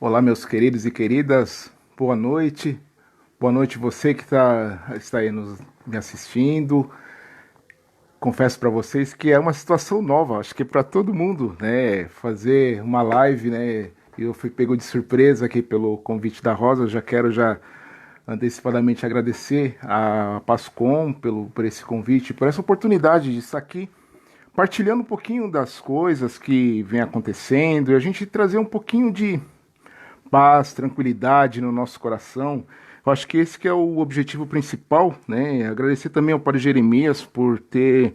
Olá, meus queridos e queridas, boa noite. Boa noite você que está aí me assistindo. Confesso para vocês que é uma situação nova, acho que para todo mundo, né? Fazer uma live, né? Eu fui pego de surpresa aqui pelo convite da Rosa. Já quero antecipadamente agradecer a Pascom por esse convite, por essa oportunidade de estar aqui partilhando um pouquinho das coisas que vem acontecendo e a gente trazer um pouquinho de paz, tranquilidade no nosso coração. Eu acho que esse que é o objetivo principal, né? Agradecer também ao Padre Jeremias por ter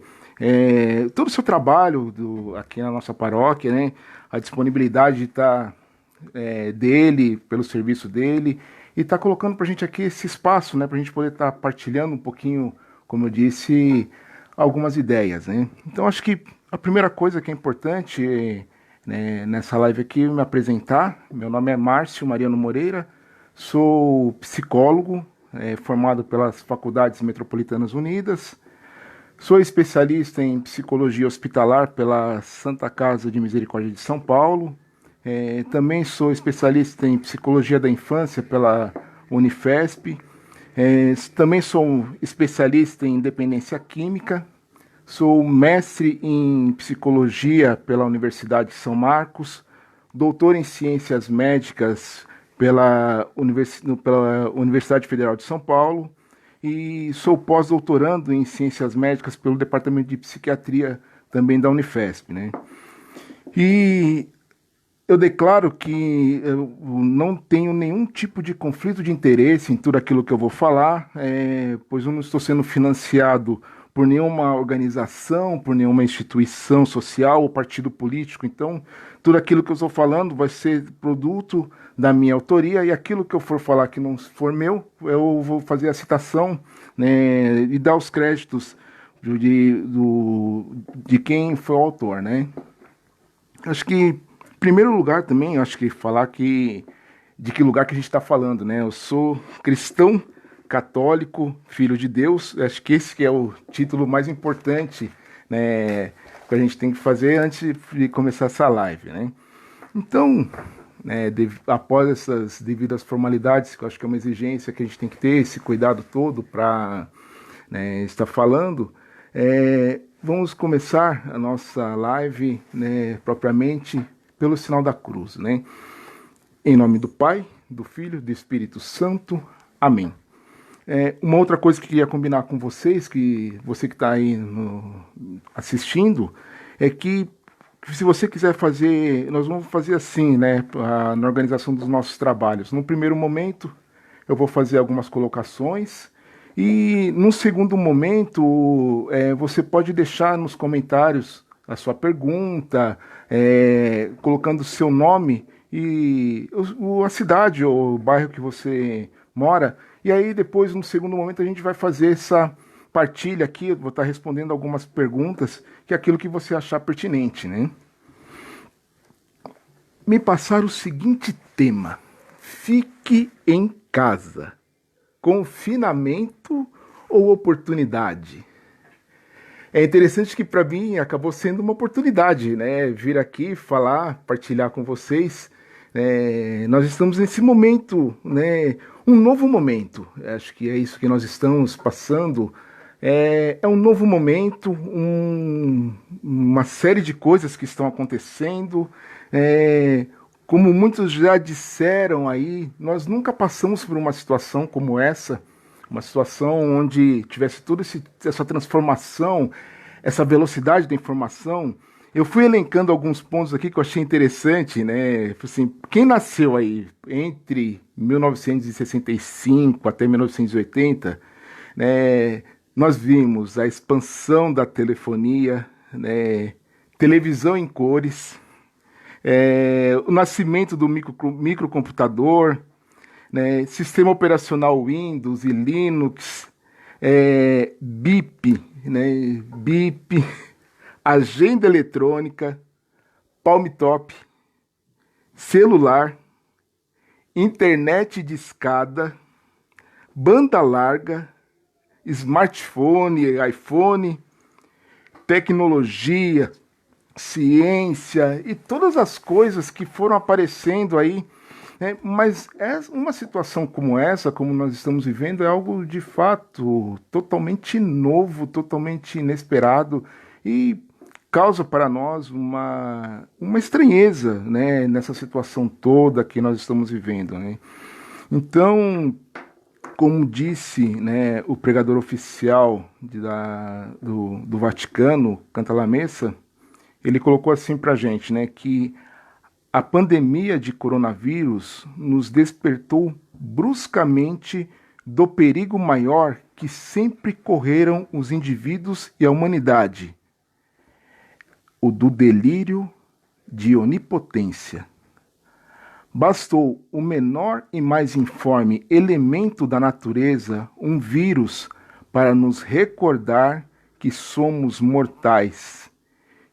todo o seu trabalho aqui na nossa paróquia, né? A disponibilidade de estar dele, pelo serviço dele, e estar colocando para a gente aqui esse espaço, né? Para a gente poder estar partilhando um pouquinho, como eu disse, algumas ideias, né? Então acho que a primeira coisa que é importante né, nessa live aqui me apresentar. Meu nome é Márcio Mariano Moreira, sou psicólogo, formado pelas Faculdades Metropolitanas Unidas, sou especialista em psicologia hospitalar pela Santa Casa de Misericórdia de São Paulo, também sou especialista em psicologia da infância pela Unifesp, também sou especialista em dependência química. Sou mestre em psicologia pela Universidade de São Marcos, doutor em ciências médicas pela Universidade Federal de São Paulo e sou pós-doutorando em ciências médicas pelo Departamento de Psiquiatria também da Unifesp, né? E eu declaro que eu não tenho nenhum tipo de conflito de interesse em tudo aquilo que eu vou falar, pois eu não estou sendo financiado por nenhuma organização, por nenhuma instituição social ou partido político. Então, tudo aquilo que eu estou falando vai ser produto da minha autoria, e aquilo que eu for falar que não for meu, eu vou fazer a citação, né, e dar os créditos de quem foi o autor, né? Acho que, em primeiro lugar também, acho que falar de que lugar que a gente está falando, né? Eu sou cristão, católico, filho de Deus. Acho que esse que é o título mais importante, né, que a gente tem que fazer antes de começar essa live, né? Então, após essas devidas formalidades, que eu acho que é uma exigência que a gente tem que ter, esse cuidado todo para, né, estar falando, vamos começar a nossa live, né, propriamente pelo sinal da cruz, né? Em nome do Pai, do Filho, do Espírito Santo. Amém. Uma outra coisa que eu queria combinar com vocês, que você que está aí assistindo, é que se você quiser fazer, nós vamos fazer assim, né, na organização dos nossos trabalhos. No primeiro momento, eu vou fazer algumas colocações e no segundo momento, você pode deixar nos comentários a sua pergunta, colocando o seu nome e a cidade ou o bairro que você mora. E aí depois, no segundo momento, a gente vai fazer essa partilha aqui, eu vou estar respondendo algumas perguntas, que é aquilo que você achar pertinente, né? Me passaram o seguinte tema: fique em casa, confinamento ou oportunidade? É interessante que para mim acabou sendo uma oportunidade, né? Vir aqui falar, partilhar com vocês. Nós estamos nesse momento, né? Um novo momento. Acho que é isso que nós estamos passando. É um novo momento, uma série de coisas que estão acontecendo. Como muitos já disseram aí, nós nunca passamos por uma situação como essa. Uma situação onde tivesse toda essa transformação, essa velocidade da informação. Eu fui elencando alguns pontos aqui que eu achei interessante, né? Assim, quem nasceu aí entre 1965 até 1980, né? Nós vimos a expansão da telefonia, né? Televisão em cores, o nascimento do microcomputador, né, sistema operacional Windows e Linux, BIP, né, BIP, agenda eletrônica, palm top, celular, internet de escada, banda larga, smartphone, iPhone, tecnologia, ciência e todas as coisas que foram aparecendo aí Mas uma situação como essa, como nós estamos vivendo, é algo de fato totalmente novo, totalmente inesperado e causa para nós uma estranheza, né, nessa situação toda que nós estamos vivendo, né? Então, como disse, né, o pregador oficial do Vaticano, Cantalamessa, ele colocou assim para a gente, né, que a pandemia de coronavírus nos despertou bruscamente do perigo maior que sempre correram os indivíduos e a humanidade, o do delírio de onipotência. Bastou o menor e mais informe elemento da natureza, um vírus, para nos recordar que somos mortais,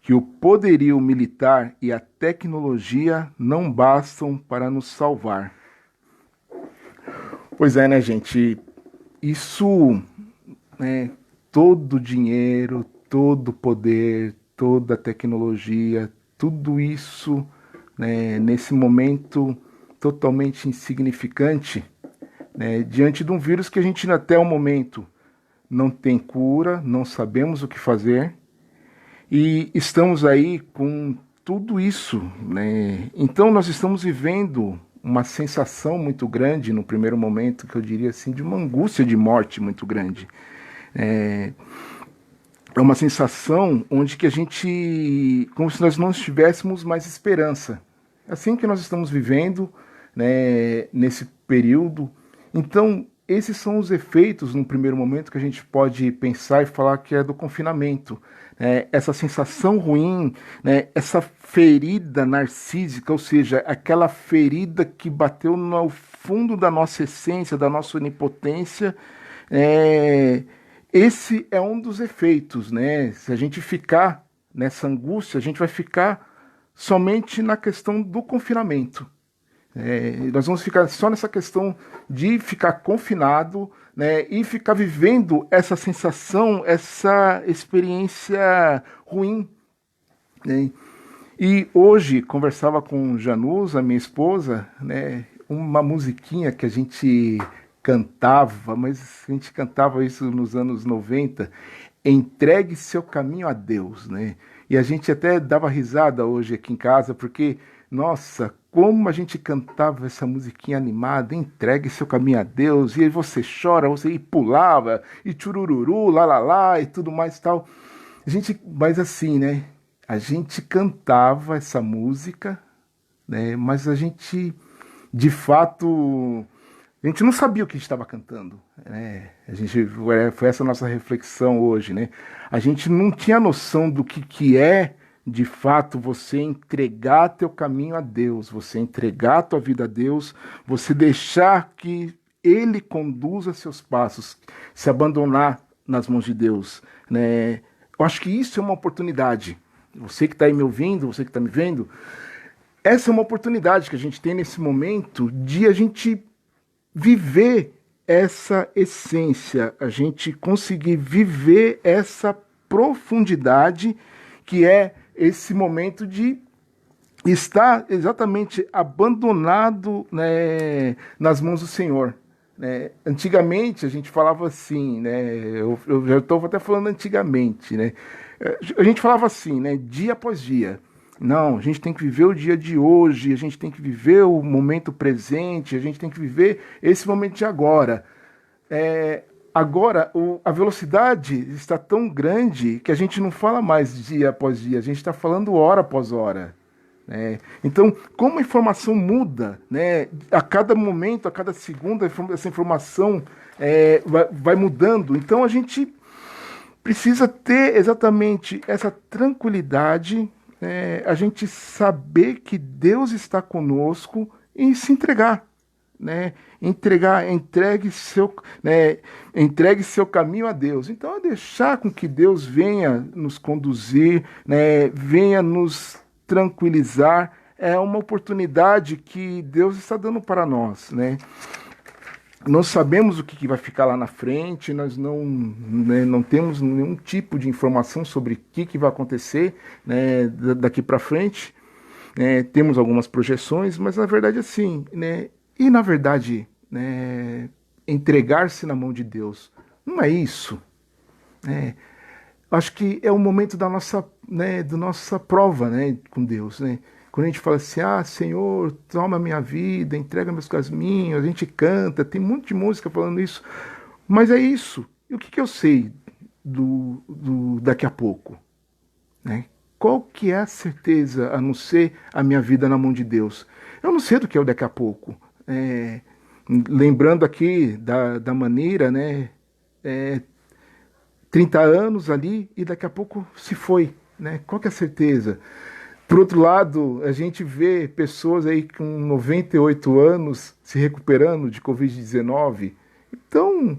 que o poderio militar e a tecnologia não bastam para nos salvar. Pois é, né, gente? Isso, né, todo o dinheiro, todo o poder, toda a tecnologia, tudo isso, né, nesse momento totalmente insignificante, né, diante de um vírus que a gente até o momento não tem cura, não sabemos o que fazer, e estamos aí com tudo isso, né? Então nós estamos vivendo uma sensação muito grande no primeiro momento, que eu diria assim, de uma angústia de morte muito grande. É uma sensação onde que a gente, como se nós não tivéssemos mais esperança. É assim que nós estamos vivendo, né, nesse período. Então, esses são os efeitos, no primeiro momento, que a gente pode pensar e falar que é do confinamento. Essa sensação ruim, né, essa ferida narcísica, ou seja, aquela ferida que bateu no fundo da nossa essência, da nossa onipotência, esse é um dos efeitos, né? Se a gente ficar nessa angústia, a gente vai ficar somente na questão do confinamento. Nós vamos ficar só nessa questão de ficar confinado, né, e ficar vivendo essa sensação, essa experiência ruim, né? E hoje conversava com Janusa, minha esposa, né, uma musiquinha que a gente cantava, mas a gente cantava isso nos anos 90, entregue seu caminho a Deus, né? E a gente até dava risada hoje aqui em casa, porque, nossa, como a gente cantava essa musiquinha animada, entregue seu caminho a Deus, e aí você chora, você pulava, e tchurururu, lá, lá, lá, e tudo mais e tal. Mas assim, né? A gente cantava essa música, né? Mas a gente, de fato, a gente não sabia o que estava cantando, né? Foi essa a nossa reflexão hoje, né? A gente não tinha noção do que é, de fato, você entregar teu caminho a Deus, você entregar a tua vida a Deus, você deixar que Ele conduza seus passos, se abandonar nas mãos de Deus, né? Eu acho que isso é uma oportunidade. Você que está aí me ouvindo, você que está me vendo, essa é uma oportunidade que a gente tem nesse momento de a gente viver essa essência, a gente conseguir viver essa profundidade que é esse momento de estar exatamente abandonado, né, nas mãos do Senhor. Né? Antigamente a gente falava assim, né, eu já estou até falando antigamente, né, a gente falava assim, né, dia após dia. Não, a gente tem que viver o dia de hoje, a gente tem que viver o momento presente, a gente tem que viver esse momento de agora. Agora, a velocidade está tão grande que a gente não fala mais dia após dia, a gente está falando hora após hora. Né? Então, como a informação muda, né, a cada momento, a cada segundo, essa informação vai mudando. Então, a gente precisa ter exatamente essa tranquilidade, a gente saber que Deus está conosco e se entregar. Né? Entregue seu caminho a Deus. Então é deixar com que Deus venha nos conduzir, né? Venha nos tranquilizar. É uma oportunidade que Deus está dando para nós, né? Nós sabemos o que vai ficar lá na frente, nós não temos nenhum tipo de informação sobre o que vai acontecer, né, daqui para frente. Temos algumas projeções, mas na verdade assim, né? E na verdade, né, entregar-se na mão de Deus, não é isso, né? Acho que é o momento da nossa, né, da nossa prova, né, com Deus, né? Quando a gente fala assim, ah, Senhor, toma a minha vida, entrega meus caminhos, a gente canta, tem um monte de música falando isso, mas é isso. E o que que eu sei do daqui a pouco, né? Qual que é a certeza a não ser a minha vida na mão de Deus? Eu não sei do que é o daqui a pouco. É, lembrando aqui da maneira, né? É, 30 anos ali e daqui a pouco se foi, né? Qual que é a certeza? Por outro lado, a gente vê pessoas aí com 98 anos se recuperando de Covid-19. Então,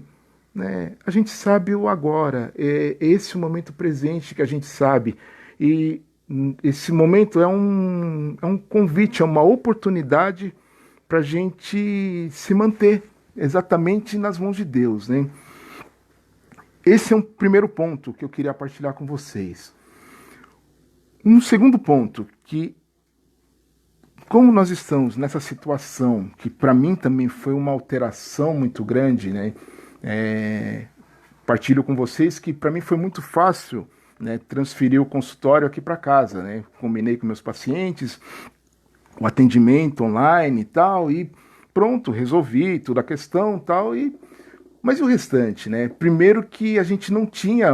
né, a gente sabe o agora, é esse o momento presente que a gente sabe. E esse momento é um convite, é uma oportunidade para a gente se manter exatamente nas mãos de Deus, né? Esse é um primeiro ponto que eu queria partilhar com vocês. Um segundo ponto, que como nós estamos nessa situação, que para mim também foi uma alteração muito grande, né? Partilho com vocês que para mim foi muito fácil, né, transferir o consultório aqui para casa, né? Combinei com meus pacientes, o atendimento online e tal, e pronto, resolvi toda a questão e tal, mas e o restante, né? Primeiro que a gente não tinha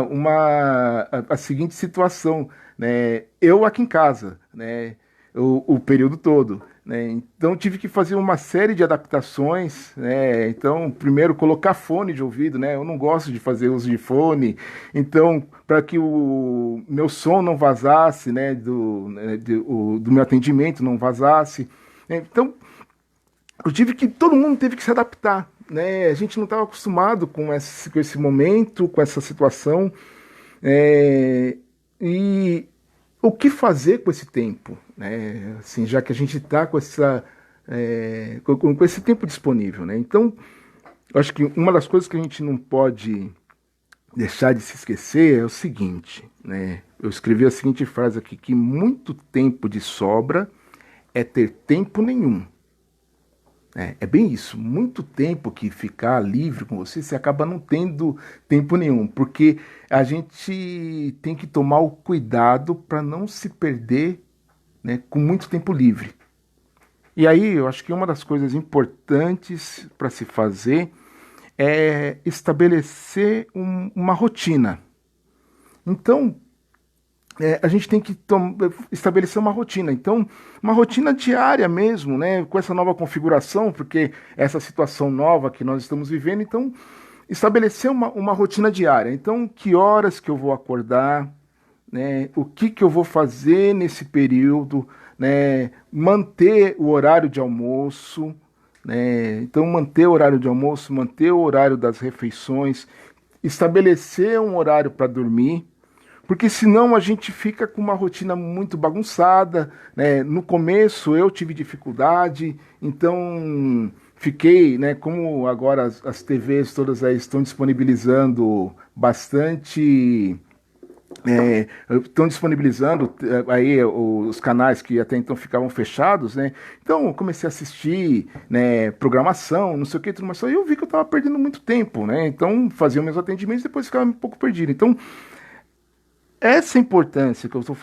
a seguinte situação, né? Eu aqui em casa, né? O período todo, né? Então tive que fazer uma série de adaptações, né? Então, primeiro colocar fone de ouvido, né? Eu não gosto de fazer uso de fone, então para que o meu som não vazasse, né? Do meu atendimento não vazasse, né? Então todo mundo teve que se adaptar, né? A gente não estava acostumado com esse momento, com essa situação, e o que fazer com esse tempo, né? Assim, já que a gente está com com esse tempo disponível, né? Então, eu acho que uma das coisas que a gente não pode deixar de se esquecer é o seguinte, né? Eu escrevi a seguinte frase aqui, que muito tempo de sobra é ter tempo nenhum. É bem isso. Muito tempo que ficar livre com você, você acaba não tendo tempo nenhum, porque a gente tem que tomar o cuidado para não se perder, né, com muito tempo livre. E aí, eu acho que uma das coisas importantes para se fazer é estabelecer uma rotina. Então, a gente tem que estabelecer uma rotina. Então, uma rotina diária mesmo, né? Com essa nova configuração, porque essa situação nova que nós estamos vivendo, então, estabelecer uma rotina diária. Então, que horas que eu vou acordar, né? O que eu vou fazer nesse período, né? Manter o horário de almoço, né? Então, manter o horário de almoço, manter o horário das refeições, estabelecer um horário para dormir, porque senão a gente fica com uma rotina muito bagunçada, né? No começo eu tive dificuldade, então fiquei, né? Como agora as TVs todas aí estão disponibilizando bastante, estão disponibilizando aí os canais que até então ficavam fechados, né? Então eu comecei a assistir, né, programação, não sei o que, tudo mais. Só eu vi que eu estava perdendo muito tempo, né? Então fazia meus atendimentos e depois ficava um pouco perdido. Então essa importância que eu estou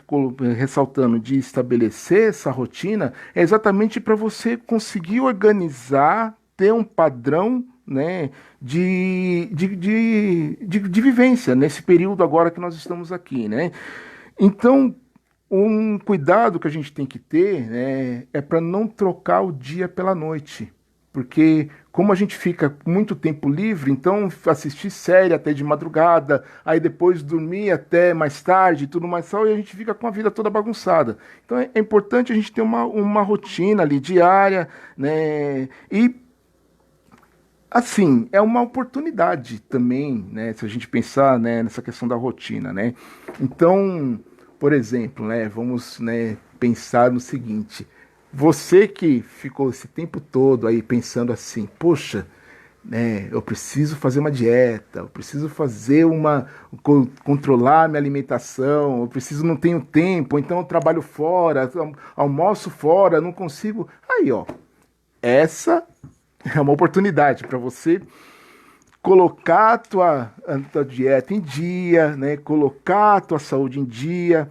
ressaltando de estabelecer essa rotina é exatamente para você conseguir organizar, ter um padrão, né, de vivência nesse período agora que nós estamos aqui, né? Então, um cuidado que a gente tem que ter, né, é para não trocar o dia pela noite. Porque como a gente fica com muito tempo livre, então assistir série até de madrugada, aí depois dormir até mais tarde e tudo mais tal, e a gente fica com a vida toda bagunçada. Então é importante a gente ter uma rotina ali diária, né? E assim, é uma oportunidade também, né? Se a gente pensar, né, nessa questão da rotina, né? Então, por exemplo, né, vamos, né, pensar no seguinte: você que ficou esse tempo todo aí pensando assim, poxa, né? Eu preciso fazer uma dieta, eu preciso fazer controlar minha alimentação, eu preciso, não tenho tempo, então eu trabalho fora, almoço fora, não consigo. Aí, ó, essa é uma oportunidade para você colocar a tua dieta em dia, né? Colocar a tua saúde em dia.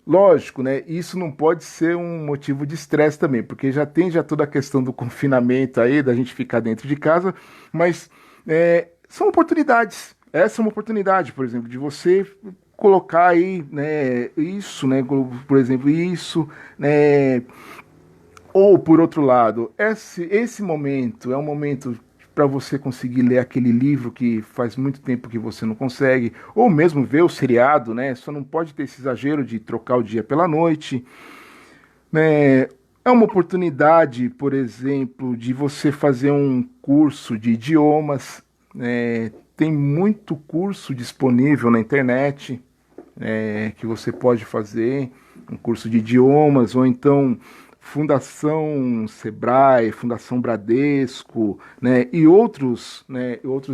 Lógico, né? Isso não pode ser um motivo de estresse também, porque já toda a questão do confinamento aí, da gente ficar dentro de casa, mas são oportunidades. Essa é uma oportunidade, por exemplo, de você colocar aí, né, isso, né, por exemplo, isso, né, ou, por outro lado, esse momento é um momento para você conseguir ler aquele livro que faz muito tempo que você não consegue, ou mesmo ver o seriado, né? Só não pode ter esse exagero de trocar o dia pela noite, né? É uma oportunidade, por exemplo, de você fazer um curso de idiomas, né? Tem muito curso disponível na internet, que você pode fazer, um curso de idiomas, ou então Fundação Sebrae, Fundação Bradesco, né, e outros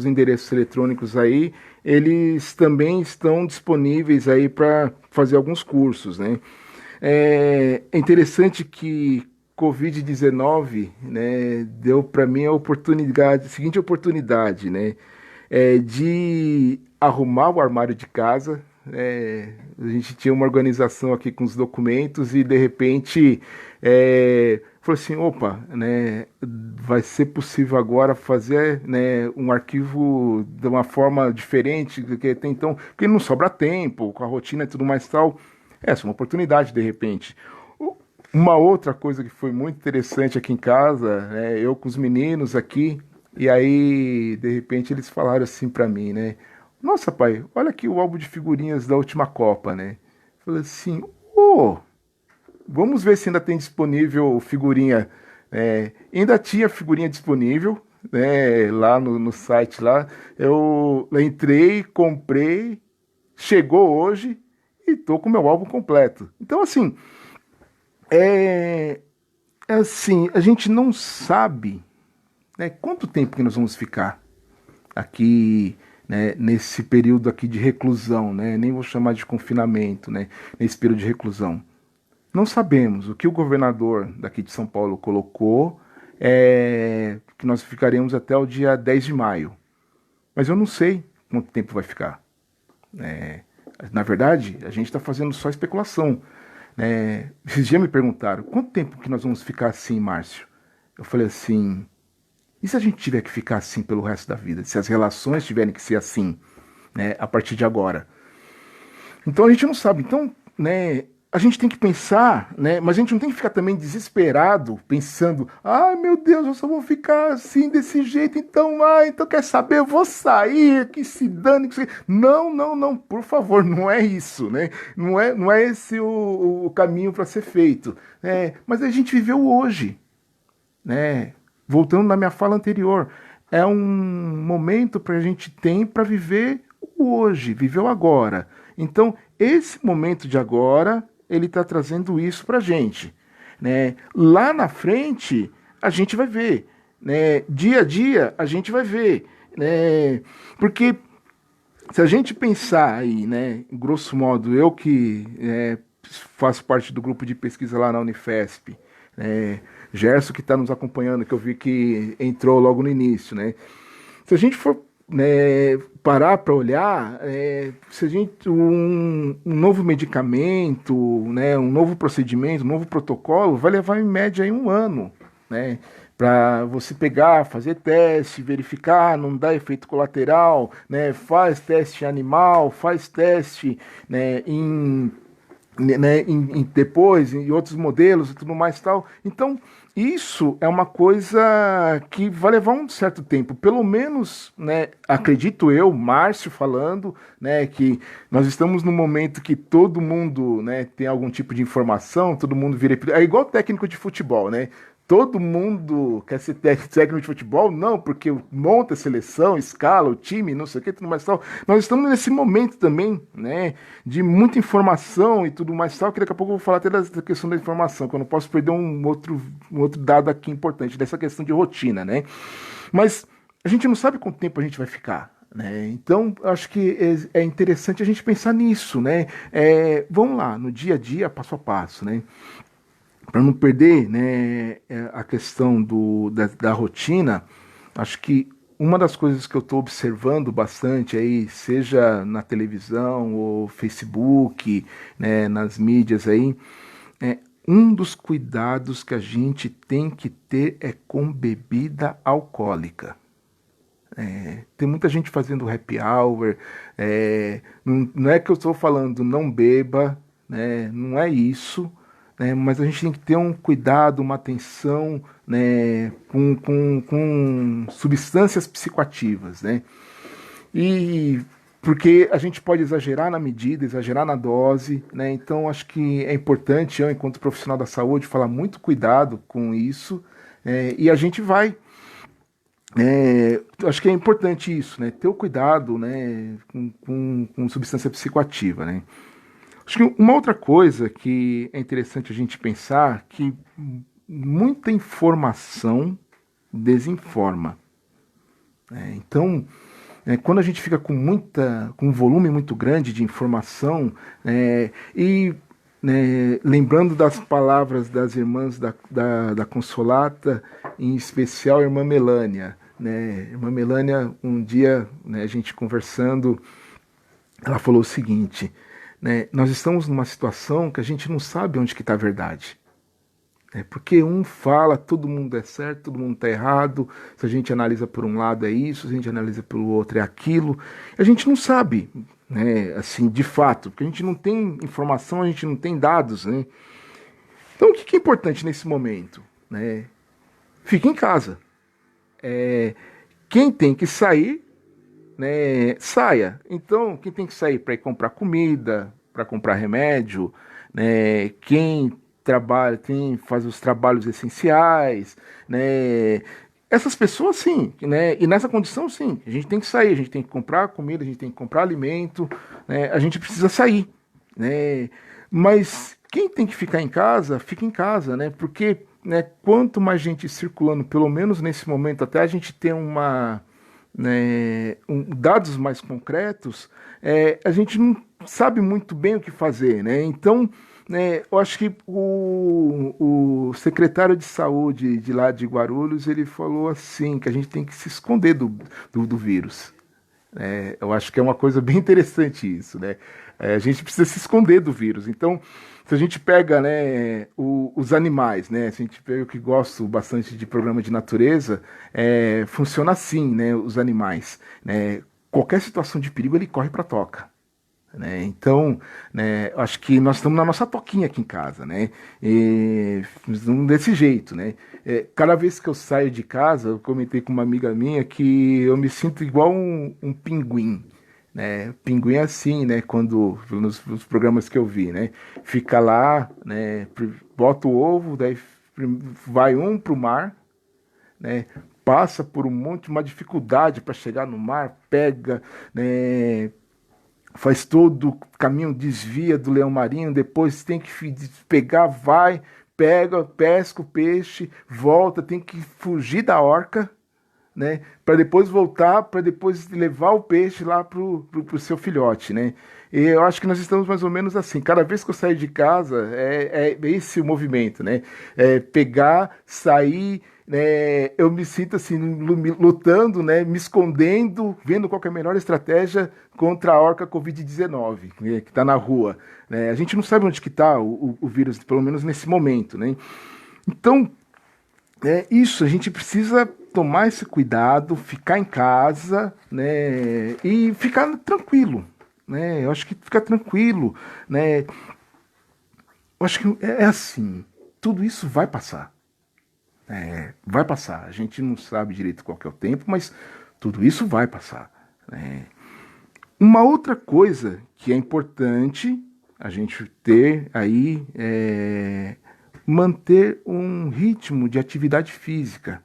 endereços eletrônicos aí, eles também estão disponíveis aí para fazer alguns cursos, né. É interessante que Covid-19, né, deu para mim a seguinte oportunidade, né, de arrumar o armário de casa. A gente tinha uma organização aqui com os documentos e de repente falou assim, opa, né, vai ser possível agora fazer, né, um arquivo de uma forma diferente do que até então, porque não sobra tempo, com a rotina e tudo mais tal. Essa é uma oportunidade de repente. Uma outra coisa que foi muito interessante aqui em casa, né, eu com os meninos aqui, e aí de repente eles falaram assim para mim, né? Nossa, pai, olha aqui o álbum de figurinhas da última Copa, né? Eu falei assim, ô, vamos ver se ainda tem disponível figurinha. Ainda tinha figurinha disponível, né? Lá no site lá. Eu entrei, comprei, chegou hoje e tô com o meu álbum completo. Então, assim, é, é assim, a gente não sabe, né, quanto tempo que nós vamos ficar aqui, né, nesse período aqui de reclusão, né, nem vou chamar de confinamento, né, nesse período de reclusão. Não sabemos. O que o governador daqui de São Paulo colocou é que nós ficaremos até o dia 10 de maio. Mas eu não sei quanto tempo vai ficar. É, na verdade, a gente está fazendo só especulação. Esses dias me perguntaram, quanto tempo que nós vamos ficar assim, Márcio? Eu falei assim, e se a gente tiver que ficar assim pelo resto da vida? Se as relações tiverem que ser assim, né, a partir de agora? Então a gente não sabe. Então, né, a gente tem que pensar, né, mas a gente não tem que ficar também desesperado, pensando, ai meu Deus, eu só vou ficar assim, desse jeito, então quer saber, eu vou sair, que se dane. Que se... Não, não, não, por favor, não é isso, né? Não é esse o caminho para ser feito. Mas a gente viveu hoje, né? Voltando na minha fala anterior, é um momento para a gente tem para viver o hoje, viver o agora. Então, esse momento de agora, ele está trazendo isso para a gente, né? Lá na frente, a gente vai ver, né? Dia a dia, a gente vai ver, né? Porque se a gente pensar aí, né? Grosso modo, eu que faço parte do grupo de pesquisa lá na Unifesp, né? Gerson que está nos acompanhando, que eu vi que entrou logo no início, né? Se a gente for, né, parar para olhar, se a gente um novo medicamento, né, um novo procedimento, um novo protocolo, vai levar em média aí 1 ano, né? Para você pegar, fazer teste, verificar, não dá efeito colateral, né? Faz teste em animal, faz teste, né, depois em outros modelos e tudo mais tal. Então isso é uma coisa que vai levar um certo tempo, pelo menos, né, acredito eu, Márcio falando, né, que nós estamos num momento que todo mundo, né, tem algum tipo de informação, todo mundo vira, é igual técnico de futebol, né? Todo mundo quer ser técnico de futebol? Não, porque monta a seleção, escala o time, não sei o que, tudo mais tal. Nós estamos nesse momento também, né, de muita informação e tudo mais tal, que daqui a pouco eu vou falar até da questão da informação, que eu não posso perder um outro dado aqui importante, dessa questão de rotina, né? Mas a gente não sabe quanto tempo a gente vai ficar. Né? Então, acho que é interessante a gente pensar nisso. Né? Vamos lá, no dia a dia, passo a passo. Né? Para não perder, né, a questão da rotina, acho que uma das coisas que eu estou observando bastante aí, seja na televisão ou Facebook, né, nas mídias aí, um dos cuidados que a gente tem que ter é com bebida alcoólica. Tem muita gente fazendo happy hour, não é que eu estou falando não beba, né, não é isso, né, mas a gente tem que ter um cuidado, uma atenção, né, com substâncias psicoativas, né, e porque a gente pode exagerar na medida, exagerar na dose, né, então acho que é importante, eu, enquanto profissional da saúde, falar muito cuidado com isso, e a gente vai. Acho que é importante isso, né? Ter o cuidado, né, com substância psicoativa, né? Acho que uma outra coisa que é interessante a gente pensar que muita informação desinforma. Então, quando a gente fica com um volume muito grande de informação e lembrando das palavras das irmãs da Consolata, em especial a irmã Melânia. Né? Irmã Melânia, um dia, né, a gente conversando, ela falou o seguinte, né, nós estamos numa situação que a gente não sabe onde que está a verdade. Porque um fala, todo mundo é certo, todo mundo está errado, se a gente analisa por um lado é isso, se a gente analisa pelo outro é aquilo, a gente não sabe, né, assim, de fato, porque a gente não tem informação, a gente não tem dados, né? Então o que é importante nesse momento? Né? Fique em casa. Quem tem que sair, né, saia. Então, quem tem que sair para ir comprar comida, para comprar remédio, né, quem trabalha, quem faz os trabalhos essenciais, né, essas pessoas sim, né, e nessa condição sim, a gente tem que sair, a gente tem que comprar comida, a gente tem que comprar alimento, né, a gente precisa sair, né, mas quem tem que ficar em casa, fica em casa, né, porque, né, quanto mais gente circulando, pelo menos nesse momento, até a gente ter dados mais concretos, a gente não sabe muito bem o que fazer, né? Então, eu acho que o secretário de saúde de lá de Guarulhos, ele falou assim, que a gente tem que se esconder do vírus. Eu acho que é uma coisa bem interessante isso, né? A gente precisa se esconder do vírus. Então, se a gente pega, né, os animais, né? Se a gente pega, eu que gosto bastante de programa de natureza, funciona assim, né? Os animais, né? Qualquer situação de perigo ele corre para a toca. Né? Então, né, acho que nós estamos na nossa toquinha aqui em casa, né? Desse jeito, né? Cada vez que eu saio de casa, eu comentei com uma amiga minha que eu me sinto igual um pinguim, né? Pinguim é assim, né? Quando nos programas que eu vi, né? Fica lá, né? Bota o ovo, daí vai um para o mar, né? Passa por um monte, uma dificuldade para chegar no mar, pega, né? Faz todo o caminho, desvia do leão marinho, depois tem que pegar, vai, pega, pesca o peixe, volta, tem que fugir da orca, né, para depois voltar, para depois levar o peixe lá pro seu filhote, né? E eu acho que nós estamos mais ou menos assim. Cada vez que eu saio de casa, é esse o movimento, né? Pegar, sair, né? Eu me sinto assim, lutando, né? Me escondendo, vendo qual que é a melhor estratégia contra a orca Covid-19, né, que está na rua. Né? A gente não sabe onde que está o vírus, pelo menos nesse momento, né? Então, isso, a gente precisa tomar esse cuidado, ficar em casa, né, e ficar tranquilo, né, eu acho que ficar tranquilo, né, eu acho que é assim, tudo isso vai passar, a gente não sabe direito qual que é o tempo, mas tudo isso vai passar, né. Uma outra coisa que é importante a gente ter aí manter um ritmo de atividade física.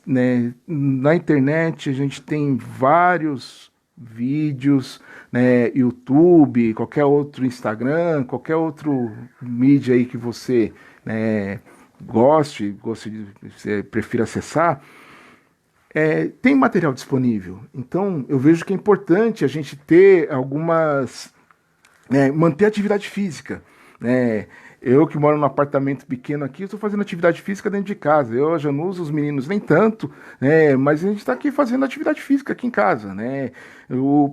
Né? Na internet a gente tem vários vídeos, né? YouTube, qualquer outro Instagram, qualquer outro mídia aí que você, né, goste de você prefira acessar, Tem material disponível. Então, eu vejo que é importante a gente ter algumas, manter a atividade física, né? Eu que moro num apartamento pequeno aqui, estou fazendo atividade física dentro de casa. Eu já não uso os meninos nem tanto, né? Mas a gente está aqui fazendo atividade física aqui em casa, né?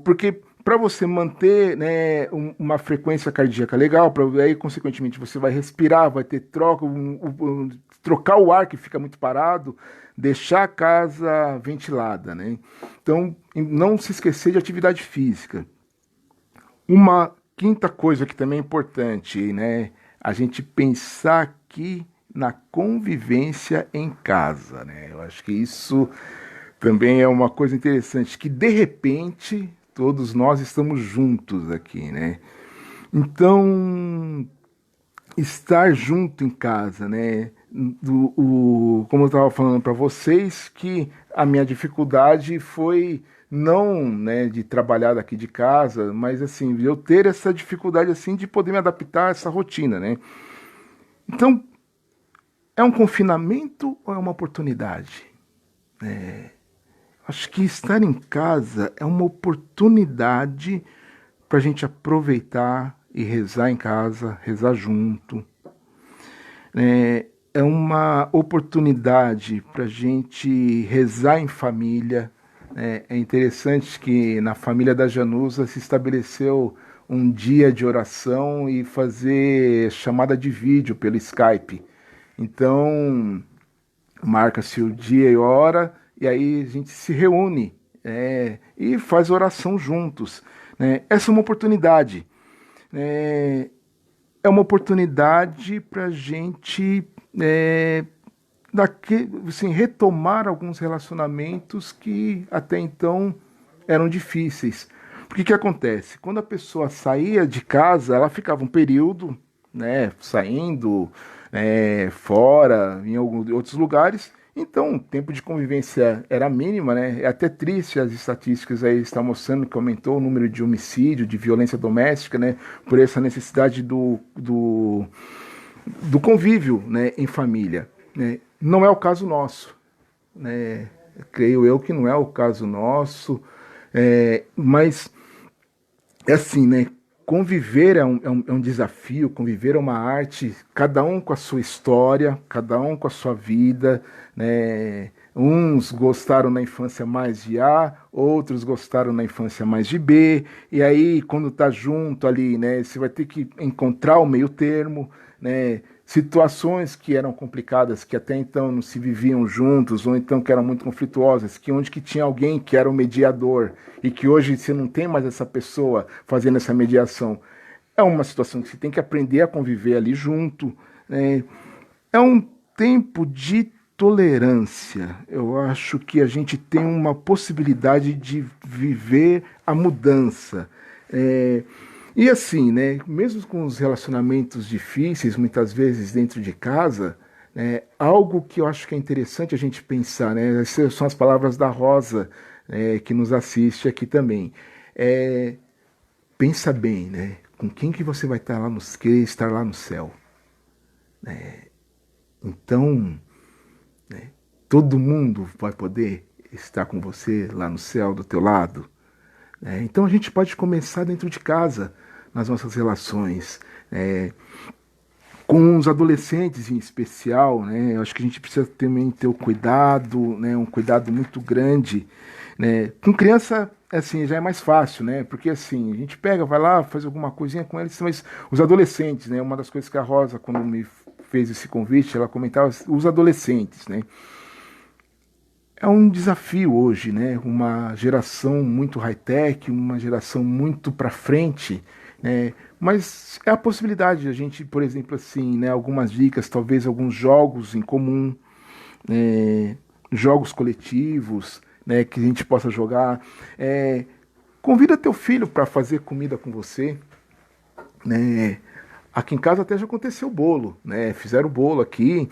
Porque para você manter, né, uma frequência cardíaca legal, aí consequentemente você vai respirar, vai ter troca, trocar o ar que fica muito parado, deixar a casa ventilada, né? Então, não se esquecer de atividade física. Uma quinta coisa que também é importante, né? A gente pensar aqui na convivência em casa, né? Eu acho que isso também é uma coisa interessante, que de repente todos nós estamos juntos aqui, né? Então, estar junto em casa, né? Como eu estava falando para vocês, que a minha dificuldade foi não, né, de trabalhar daqui de casa, mas assim, eu ter essa dificuldade assim de poder me adaptar a essa rotina, né? Então, é um confinamento ou é uma oportunidade? Acho que estar em casa é uma oportunidade para a gente aproveitar e rezar em casa, rezar junto. É uma oportunidade para a gente rezar em família. É interessante que na família da Janusa se estabeleceu um dia de oração e fazer chamada de vídeo pelo Skype. Então, marca-se o dia e hora, e aí a gente se reúne, e faz oração juntos, né? Essa é uma oportunidade. É, é uma oportunidade para a gente assim, retomar alguns relacionamentos que até então eram difíceis. Porque o que acontece? Quando a pessoa saía de casa, ela ficava um período, né, saindo, fora, em alguns outros lugares. Então, o tempo de convivência era mínima, né? É até triste, as estatísticas aí estão mostrando que aumentou o número de homicídio, de violência doméstica, né? Por essa necessidade do convívio, né, em família, né? Não é o caso nosso, né? Creio eu que não é o caso nosso, mas é assim, né? Conviver é um desafio, conviver é uma arte, cada um com a sua história, cada um com a sua vida, né? Uns gostaram na infância mais de A, outros gostaram na infância mais de B, e aí quando tá junto ali, né, você vai ter que encontrar o meio termo, né? Situações que eram complicadas, que até então não se viviam juntos, ou então que eram muito conflituosas, que onde que tinha alguém que era o mediador, e que hoje você não tem mais essa pessoa fazendo essa mediação. É uma situação que você tem que aprender a conviver ali junto, né? É um tempo de tolerância. Eu acho que a gente tem uma possibilidade de viver a mudança. E assim, né, mesmo com os relacionamentos difíceis, muitas vezes dentro de casa, né, algo que eu acho que é interessante a gente pensar, né, essas são as palavras da Rosa, que nos assiste aqui também. Pensa bem, né, com quem que você vai estar lá querer estar lá no céu. Então, né, todo mundo vai poder estar com você lá no céu, do teu lado. Então a gente pode começar dentro de casa, nas nossas relações, com os adolescentes em especial, né? Eu acho que a gente precisa também ter o cuidado, né? Um cuidado muito grande, né? Com criança, assim, já é mais fácil, né? Porque assim, a gente pega, vai lá, faz alguma coisinha com eles, mas os adolescentes, né? Uma das coisas que a Rosa, quando me fez esse convite, ela comentava os adolescentes, né? É um desafio hoje, né? Uma geração muito high-tech, uma geração muito para frente, né? Mas é a possibilidade de a gente, por exemplo, assim, né? Algumas dicas, talvez alguns jogos em comum, jogos coletivos, né? Que a gente possa jogar. Convida teu filho para fazer comida com você, né? Aqui em casa até já aconteceu bolo, né? Fizeram bolo aqui.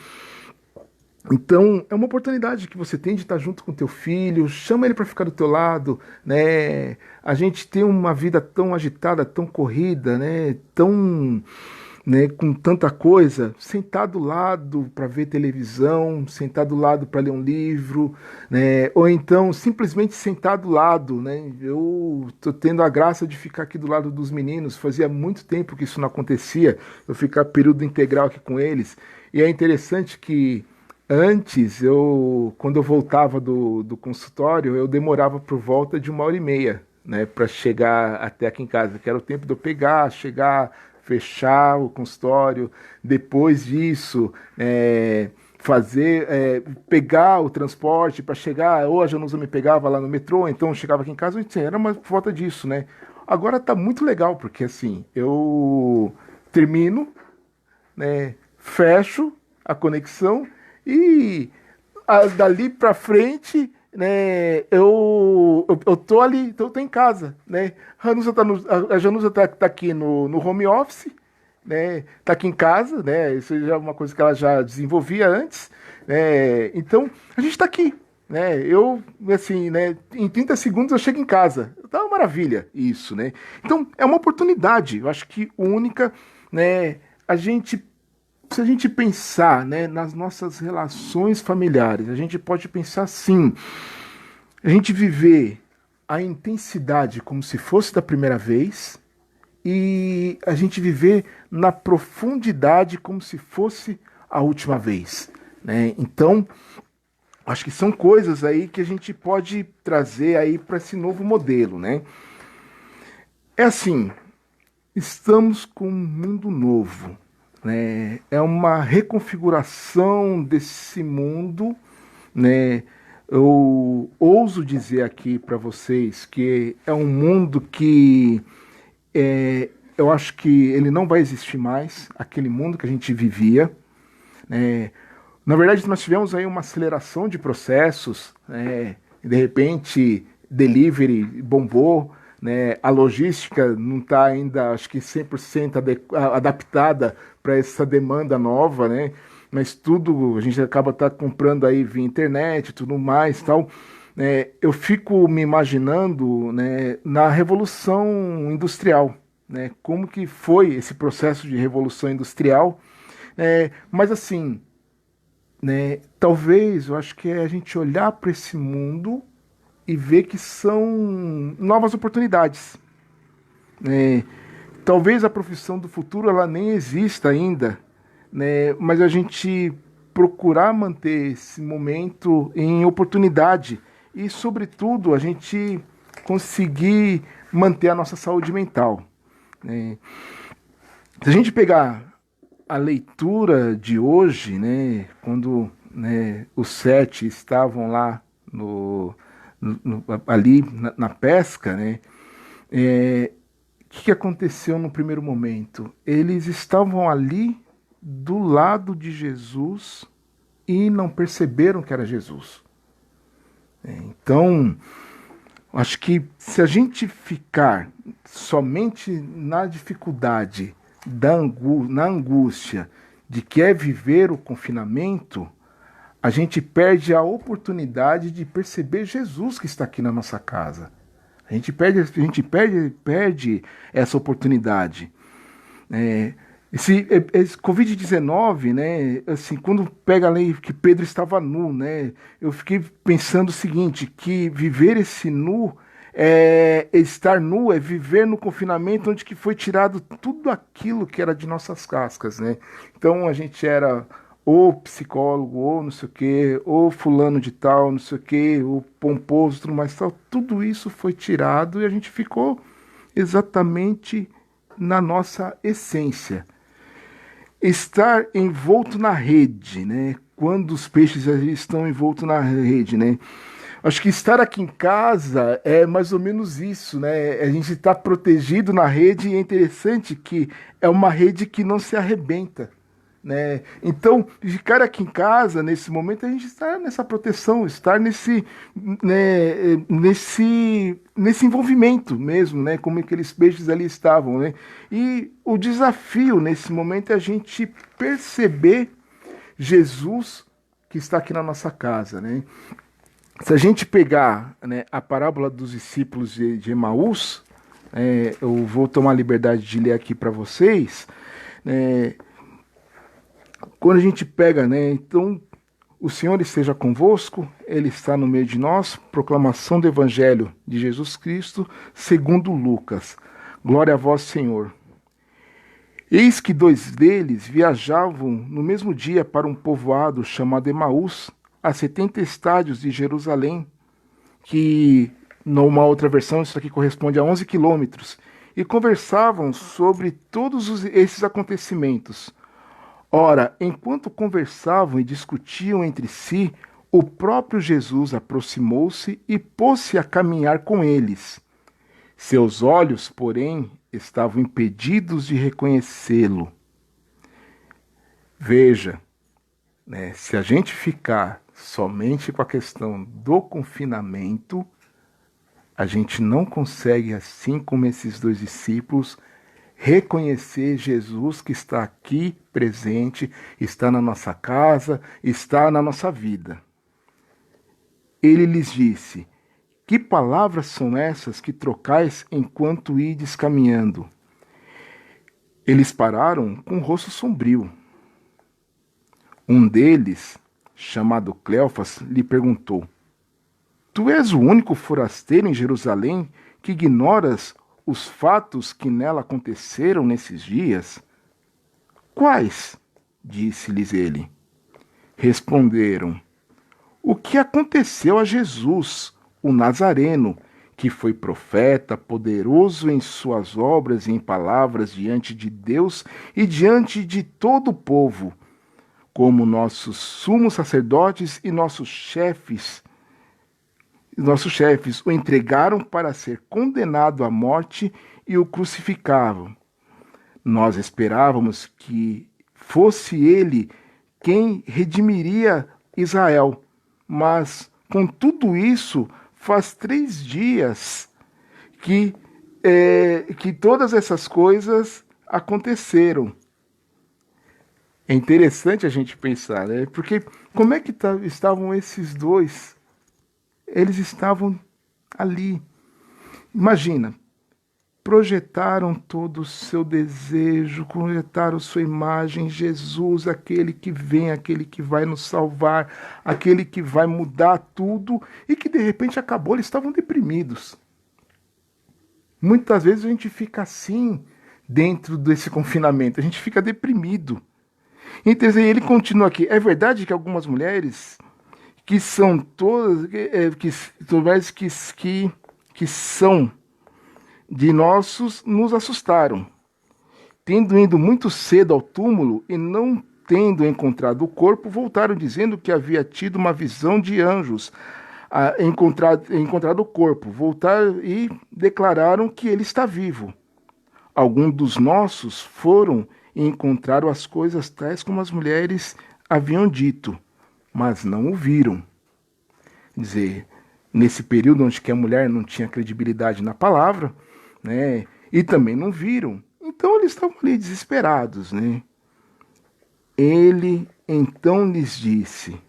Então, é uma oportunidade que você tem de estar junto com teu filho, chama ele para ficar do teu lado, né? A gente tem uma vida tão agitada, tão corrida, né? Tão né, com tanta coisa, sentar do lado para ver televisão, sentar do lado para ler um livro, né, ou então simplesmente sentar do lado, né? Eu tô tendo a graça de ficar aqui do lado dos meninos, fazia muito tempo que isso não acontecia, eu ficar período integral aqui com eles, e é interessante que antes, quando eu voltava do consultório, eu demorava por volta de 1h30, né, para chegar até aqui em casa, que era o tempo de eu pegar, chegar, fechar o consultório. Depois disso, pegar o transporte para chegar. Ou a Janusa me pegava lá no metrô, então eu chegava aqui em casa, assim, era uma volta disso, né? Agora tá muito legal, porque assim, eu termino, né, fecho a conexão e dali para frente, né, eu tô ali, então eu tô em casa, né? A Janusa tá aqui no home office, né? Tá aqui em casa, né? Isso já é uma coisa que ela já desenvolvia antes, né? Então a gente tá aqui, né? Eu assim, né? Em 30 segundos eu chego em casa. Tá uma maravilha isso, né? Então é uma oportunidade, eu acho que única, né? A gente Se a gente pensar, né, nas nossas relações familiares, a gente pode pensar assim: a gente viver a intensidade como se fosse da primeira vez e a gente viver na profundidade como se fosse a última vez, né? Então, acho que são coisas aí que a gente pode trazer aí para esse novo modelo, né? É assim, estamos com um mundo novo, né? É uma reconfiguração desse mundo, né? Eu ouso dizer aqui para vocês que é um mundo que eu acho que ele não vai existir mais, aquele mundo que a gente vivia, né? Na verdade, nós tivemos aí uma aceleração de processos, né? De repente, delivery bombou, né? A logística não está ainda, acho que 100% adaptada para essa demanda nova, né? Mas tudo a gente acaba comprando aí via internet, tudo mais, tal. Eu fico me imaginando, né, na revolução industrial, né? Como que foi esse processo de revolução industrial? Mas assim, né? Talvez eu acho que é a gente olhar para esse mundo e ver que são novas oportunidades, né? Talvez a profissão do futuro ela nem exista ainda, né? Mas a gente procurar manter esse momento em oportunidade e, sobretudo, a gente conseguir manter a nossa saúde mental, né? Se a gente pegar a leitura de hoje, né, quando, né, os 7 estavam lá ali na pesca, né, que aconteceu no primeiro momento? Eles estavam ali do lado de Jesus e não perceberam que era Jesus. Então, acho que se a gente ficar somente na dificuldade, na angústia de que é viver o confinamento, a gente perde a oportunidade de perceber Jesus que está aqui na nossa casa. A gente perde essa oportunidade. Esse Covid-19, né, assim, quando pega a lei que Pedro estava nu, né, eu fiquei pensando o seguinte, que viver esse nu, estar nu, é viver no confinamento onde que foi tirado tudo aquilo que era de nossas cascas, né? Então a gente era ou psicólogo, ou não sei o quê, ou fulano de tal, não sei o quê, ou pomposo, tudo mais tal, tudo isso foi tirado e a gente ficou exatamente na nossa essência. Estar envolto na rede, né? Quando os peixes estão envoltos na rede, né? Acho que estar aqui em casa é mais ou menos isso, né? A gente está protegido na rede e é interessante que é uma rede que não se arrebenta, né? Então, ficar aqui em casa, nesse momento, a gente está nessa proteção, estar nesse envolvimento mesmo, né? Como aqueles peixes ali estavam, né? E o desafio nesse momento é a gente perceber Jesus que está aqui na nossa casa, né? Se a gente pegar, né, a parábola dos discípulos de Emaús, eu vou tomar a liberdade de ler aqui para vocês, né? Quando a gente pega, né? Então, o Senhor esteja convosco, Ele está no meio de nós. Proclamação do Evangelho de Jesus Cristo, segundo Lucas. Glória a vós, Senhor. Eis que dois deles viajavam no mesmo dia para um povoado chamado Emaús, a 70 estádios de Jerusalém, que, numa outra versão, isso aqui corresponde a 11 quilômetros, e conversavam sobre todos esses acontecimentos. Ora, enquanto conversavam e discutiam entre si, o próprio Jesus aproximou-se e pôs-se a caminhar com eles. Seus olhos, porém, estavam impedidos de reconhecê-lo. Veja, né, se a gente ficar somente com a questão do confinamento, a gente não consegue, assim como esses dois discípulos, reconhecer Jesus que está aqui presente, está na nossa casa, está na nossa vida. Ele lhes disse: que palavras são essas que trocais enquanto ides caminhando? Eles pararam com o rosto sombrio. Um deles, chamado Cleofas, lhe perguntou: tu és o único forasteiro em Jerusalém que ignoras os fatos que nela aconteceram nesses dias? Quais? Disse-lhes ele. Responderam: o que aconteceu a Jesus, o Nazareno, que foi profeta, poderoso em suas obras e em palavras diante de Deus e diante de todo o povo, como nossos sumos sacerdotes e nossos chefes o entregaram para ser condenado à morte e o crucificavam. Nós esperávamos que fosse ele quem redimiria Israel, mas com tudo isso faz 3 dias que todas essas coisas aconteceram. É interessante a gente pensar, né? Porque como é que estavam esses dois? Eles estavam ali. Imagina, projetaram todo o seu desejo, projetaram sua imagem, Jesus, aquele que vem, aquele que vai nos salvar, aquele que vai mudar tudo, e que de repente acabou, eles estavam deprimidos. Muitas vezes a gente fica assim, dentro desse confinamento, a gente fica deprimido. Então ele continua aqui, é verdade que algumas mulheres que são todas, que são de nossos, nos assustaram, tendo ido muito cedo ao túmulo e não tendo encontrado o corpo, voltaram dizendo que havia tido uma visão de anjos, encontrado o corpo, voltaram e declararam que ele está vivo. Alguns dos nossos foram e encontraram as coisas tais como as mulheres haviam dito, mas não o viram. Quer dizer, nesse período onde que a mulher não tinha credibilidade na palavra, né, e também não viram, então eles estavam ali desesperados, né? Ele então lhes disse: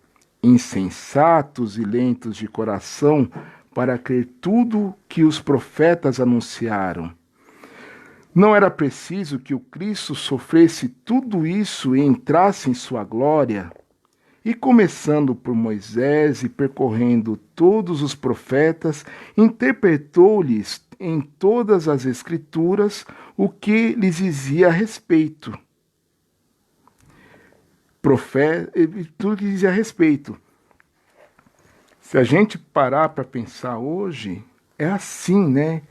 insensatos e lentos de coração para crer tudo que os profetas anunciaram. Não era preciso que o Cristo sofresse tudo isso e entrasse em sua glória? E começando por Moisés e percorrendo todos os profetas, interpretou-lhes em todas as Escrituras o que lhes dizia a respeito. Tudo que dizia a respeito. Se a gente parar para pensar hoje, é assim, né?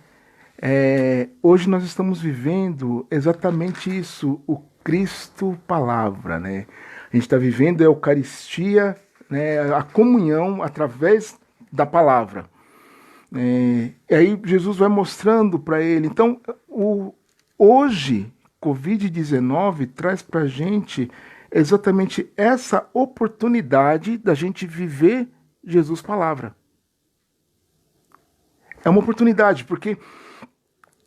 Hoje nós estamos vivendo exatamente isso, o Cristo Palavra, né? A gente está vivendo a Eucaristia, né, a comunhão através da palavra. E aí Jesus vai mostrando para ele. Então, hoje, Covid-19 traz para a gente exatamente essa oportunidade da gente viver Jesus Palavra. É uma oportunidade, porque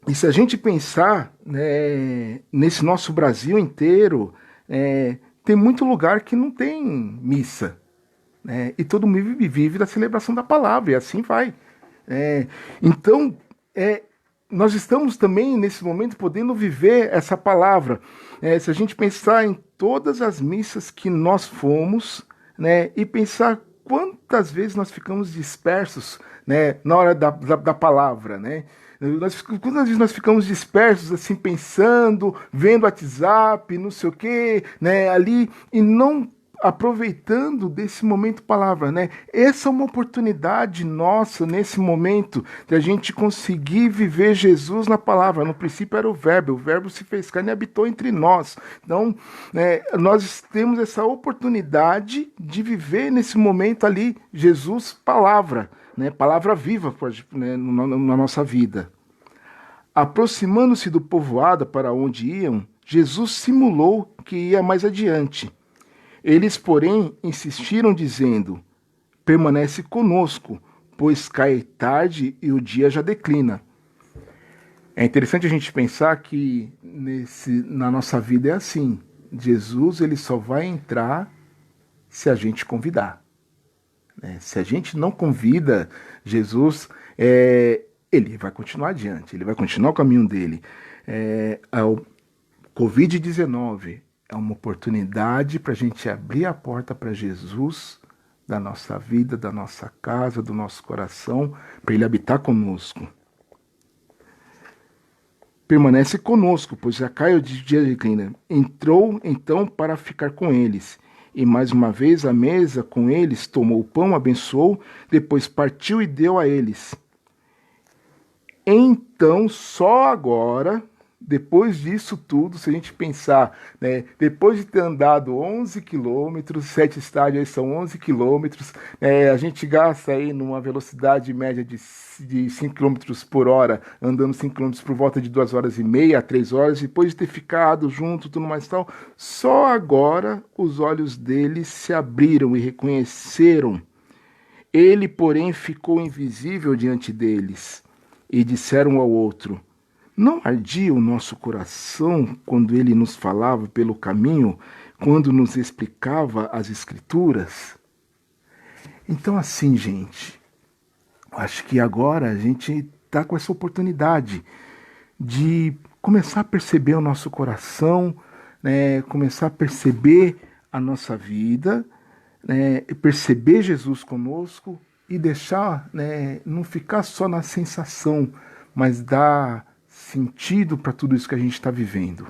e se a gente pensar, né, nesse nosso Brasil inteiro, tem muito lugar que não tem missa, né, e todo mundo vive da celebração da palavra, e assim vai. Então, nós estamos também, nesse momento, podendo viver essa palavra. Se a gente pensar em todas as missas que nós fomos, né, e pensar quantas vezes nós ficamos dispersos, né, na hora da palavra, né? Quantas vezes nós ficamos dispersos, assim, pensando, vendo WhatsApp, não sei o quê, né, ali, e não aproveitando desse momento palavra, né? Essa é uma oportunidade nossa, nesse momento, de a gente conseguir viver Jesus na palavra. No princípio era o Verbo se fez carne e habitou entre nós. Então, né, nós temos essa oportunidade de viver nesse momento ali, Jesus, palavra, né? Palavra viva, né, na nossa vida. Aproximando-se do povoado para onde iam, Jesus simulou que ia mais adiante. Eles, porém, insistiram, dizendo: permanece conosco, pois cai tarde e o dia já declina. É interessante a gente pensar que na nossa vida é assim. Jesus ele só vai entrar se a gente convidar. Se a gente não convida Jesus, ele vai continuar adiante, ele vai continuar o caminho dele. O Covid-19 é uma oportunidade para a gente abrir a porta para Jesus, da nossa vida, da nossa casa, do nosso coração, para ele habitar conosco. Permanece conosco, pois já cai o dia de declina. Entrou então para ficar com eles. E mais uma vez à mesa com eles, tomou o pão, abençoou, depois partiu e deu a eles. Então, só agora, depois disso tudo, se a gente pensar, né, depois de ter andado 11 quilômetros, 7 estádios aí são 11 quilômetros, a gente gasta aí numa velocidade média de 5 quilômetros por hora, andando 5 quilômetros por volta de 2 horas e meia a 3 horas, depois de ter ficado junto, tudo mais e tal, só agora os olhos deles se abriram e reconheceram. Ele, porém, ficou invisível diante deles, e disseram ao outro: não ardia o nosso coração quando ele nos falava pelo caminho, quando nos explicava as Escrituras? Então, assim, gente, acho que agora a gente está com essa oportunidade de começar a perceber o nosso coração, né, começar a perceber a nossa vida, né, perceber Jesus conosco e deixar, né, não ficar só na sensação, mas dar sentido para tudo isso que a gente está vivendo.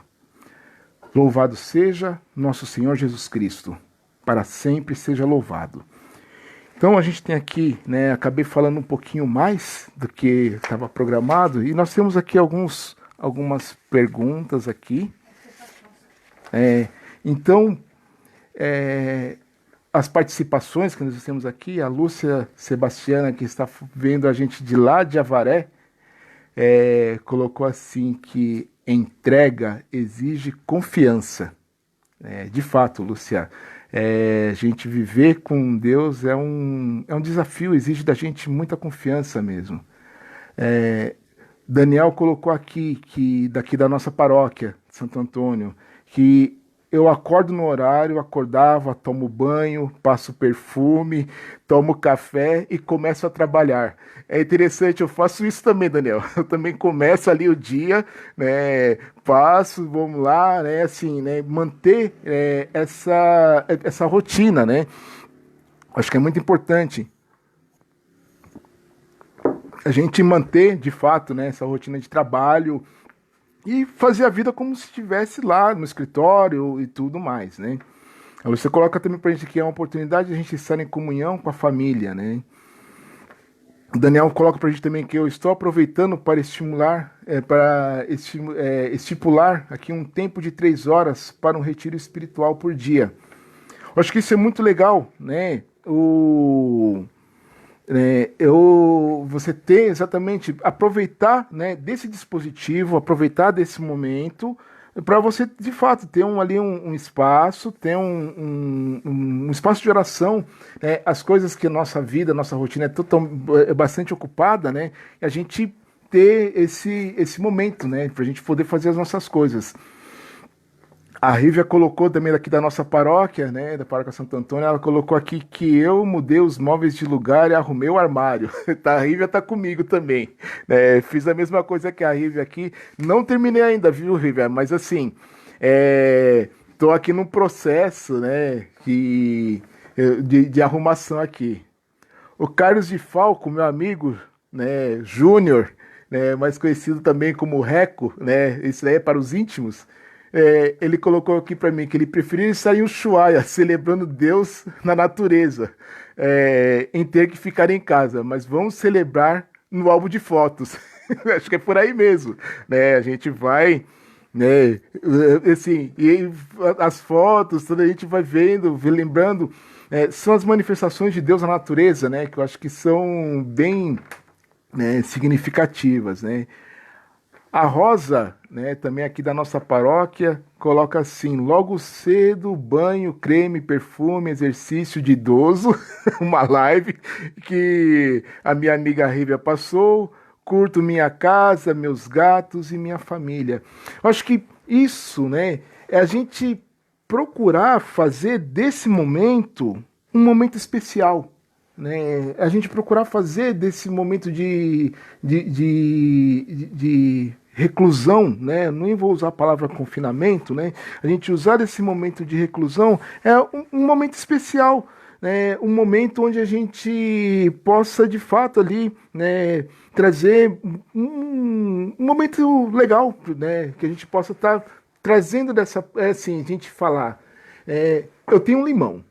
Louvado seja nosso Senhor Jesus Cristo, para sempre seja louvado. Então a gente tem aqui, né, acabei falando um pouquinho mais do que estava programado, e nós temos aqui algumas perguntas aqui. Então, as participações que nós temos aqui, a Lúcia Sebastiana, que está vendo a gente de lá de Avaré, colocou assim que entrega exige confiança. De fato, Lúcia, a gente viver com Deus é um desafio, exige da gente muita confiança mesmo. Daniel colocou aqui, que daqui da nossa paróquia, Santo Antônio, que eu acordo no horário, acordava, tomo banho, passo perfume, tomo café e começo a trabalhar. É interessante, eu faço isso também, Daniel. Eu também começo ali o dia, né, passo, vamos lá, né, assim, né, manter essa rotina, né? Acho que é muito importante a gente manter, de fato, né, essa rotina de trabalho e fazer a vida como se estivesse lá no escritório e tudo mais, né? Você coloca também pra gente que é uma oportunidade de a gente estar em comunhão com a família, né? O Daniel coloca pra gente também que eu estou aproveitando para estipular aqui um tempo de 3 horas para um retiro espiritual por dia. Eu acho que isso é muito legal, né? Você ter exatamente, aproveitar, né, desse dispositivo, aproveitar desse momento, para você, de fato, ter um espaço, ter um espaço de oração, né, as coisas que a nossa vida, a nossa rotina é bastante ocupada, né, e a gente ter esse momento, né, para a gente poder fazer as nossas coisas. A Rívia colocou também daqui da nossa paróquia, né, da paróquia Santo Antônio, ela colocou aqui que eu mudei os móveis de lugar e arrumei o armário. Tá, a Rívia tá comigo também. Fiz a mesma coisa que a Rívia aqui. Não terminei ainda, viu, Rívia? Mas assim, tô aqui num processo, né, de arrumação aqui. O Carlos de Falco, meu amigo, né, Júnior, né, mais conhecido também como Reco, né, isso daí é para os íntimos. Ele colocou aqui para mim que ele preferia estar em Ushuaia, celebrando Deus na natureza, em ter que ficar em casa, mas vamos celebrar no álbum de fotos. Acho que é por aí mesmo, né? A gente vai, né? Assim, e as fotos, toda a gente vai vendo, lembrando, são as manifestações de Deus na natureza, né? Que eu acho que são bem, né, significativas, né? A Rosa, né, também aqui da nossa paróquia, coloca assim: logo cedo, banho, creme, perfume, exercício de idoso, uma live que a minha amiga Rívia passou, curto minha casa, meus gatos e minha família. Eu acho que isso, né, é a gente procurar fazer desse momento um momento especial. Né? A gente procurar fazer desse momento de reclusão, né? Nem vou usar a palavra confinamento, né? A gente usar esse momento de reclusão é um momento especial, né? Um momento onde a gente possa de fato ali, né, trazer um momento legal, né? Que a gente possa estar trazendo dessa, assim, a gente falar, eu tenho um limão,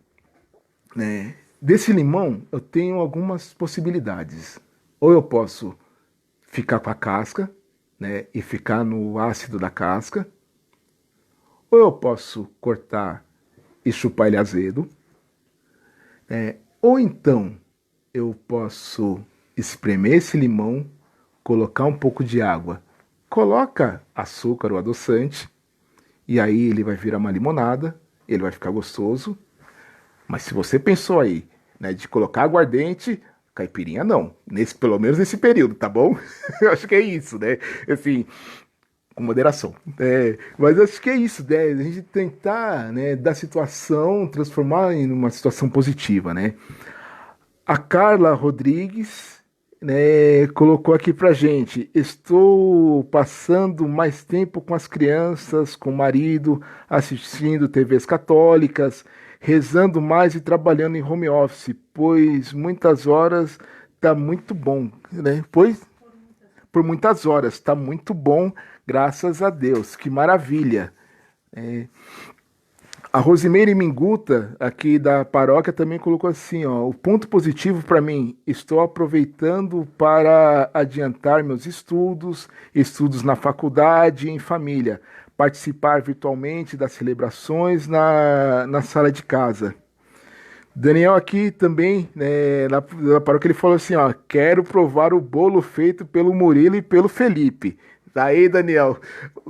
né? Desse limão eu tenho algumas possibilidades. Ou eu posso ficar com a casca, né, e ficar no ácido da casca, ou eu posso cortar e chupar ele azedo, ou então eu posso espremer esse limão, colocar um pouco de água, coloca açúcar ou adoçante, e aí ele vai virar uma limonada, ele vai ficar gostoso. Mas se você pensou aí, né, de colocar aguardente, caipirinha não, pelo menos nesse período, tá bom? Eu acho que é isso, né? Assim, com moderação. Mas acho que é isso, né? A gente tentar, né, da situação transformar em uma situação positiva, né? A Carla Rodrigues, né, colocou aqui pra gente: estou passando mais tempo com as crianças, com o marido, assistindo TVs católicas, rezando mais e trabalhando em home office, pois muitas horas tá muito bom, né? Pois por muitas horas tá muito bom, graças a Deus, que maravilha. A Rosimeire Minguta, aqui da paróquia, também colocou assim, ó: o ponto positivo para mim, estou aproveitando para adiantar meus estudos na faculdade e em família, participar virtualmente das celebrações na sala de casa. Daniel aqui também, né, na paróquia, ele falou assim, ó: quero provar o bolo feito pelo Murilo e pelo Felipe. Daí, Daniel,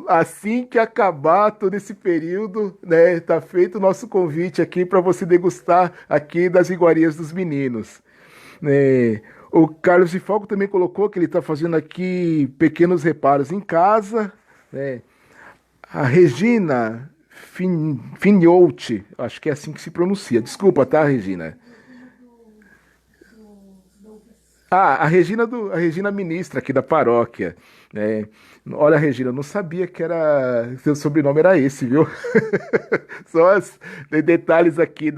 assim que acabar todo esse período, né, tá feito o nosso convite aqui para você degustar aqui das iguarias dos meninos. O Carlos de Falco também colocou que ele está fazendo aqui pequenos reparos em casa, né? A Regina Finhoute, acho que é assim que se pronuncia. Desculpa, tá, Regina? Ah, a Regina ministra aqui da paróquia, né? Olha, Regina, eu não sabia que era seu sobrenome era esse, viu? Só os detalhes aqui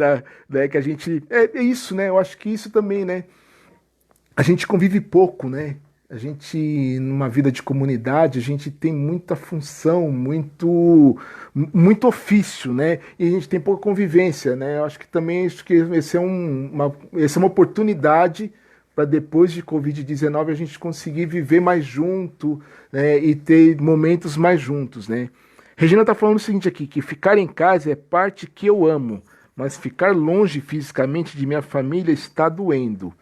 né, que a gente é isso, né? Eu acho que isso também, né? A gente convive pouco, né? A gente, numa vida de comunidade, a gente tem muita função, muito ofício, né? E a gente tem pouca convivência, né? Eu acho que também acho que essa é uma oportunidade para depois de Covid-19 a gente conseguir viver mais junto, né? E ter momentos mais juntos, né? Regina está falando o seguinte aqui, que ficar em casa é parte que eu amo, mas ficar longe fisicamente de minha família está doendo.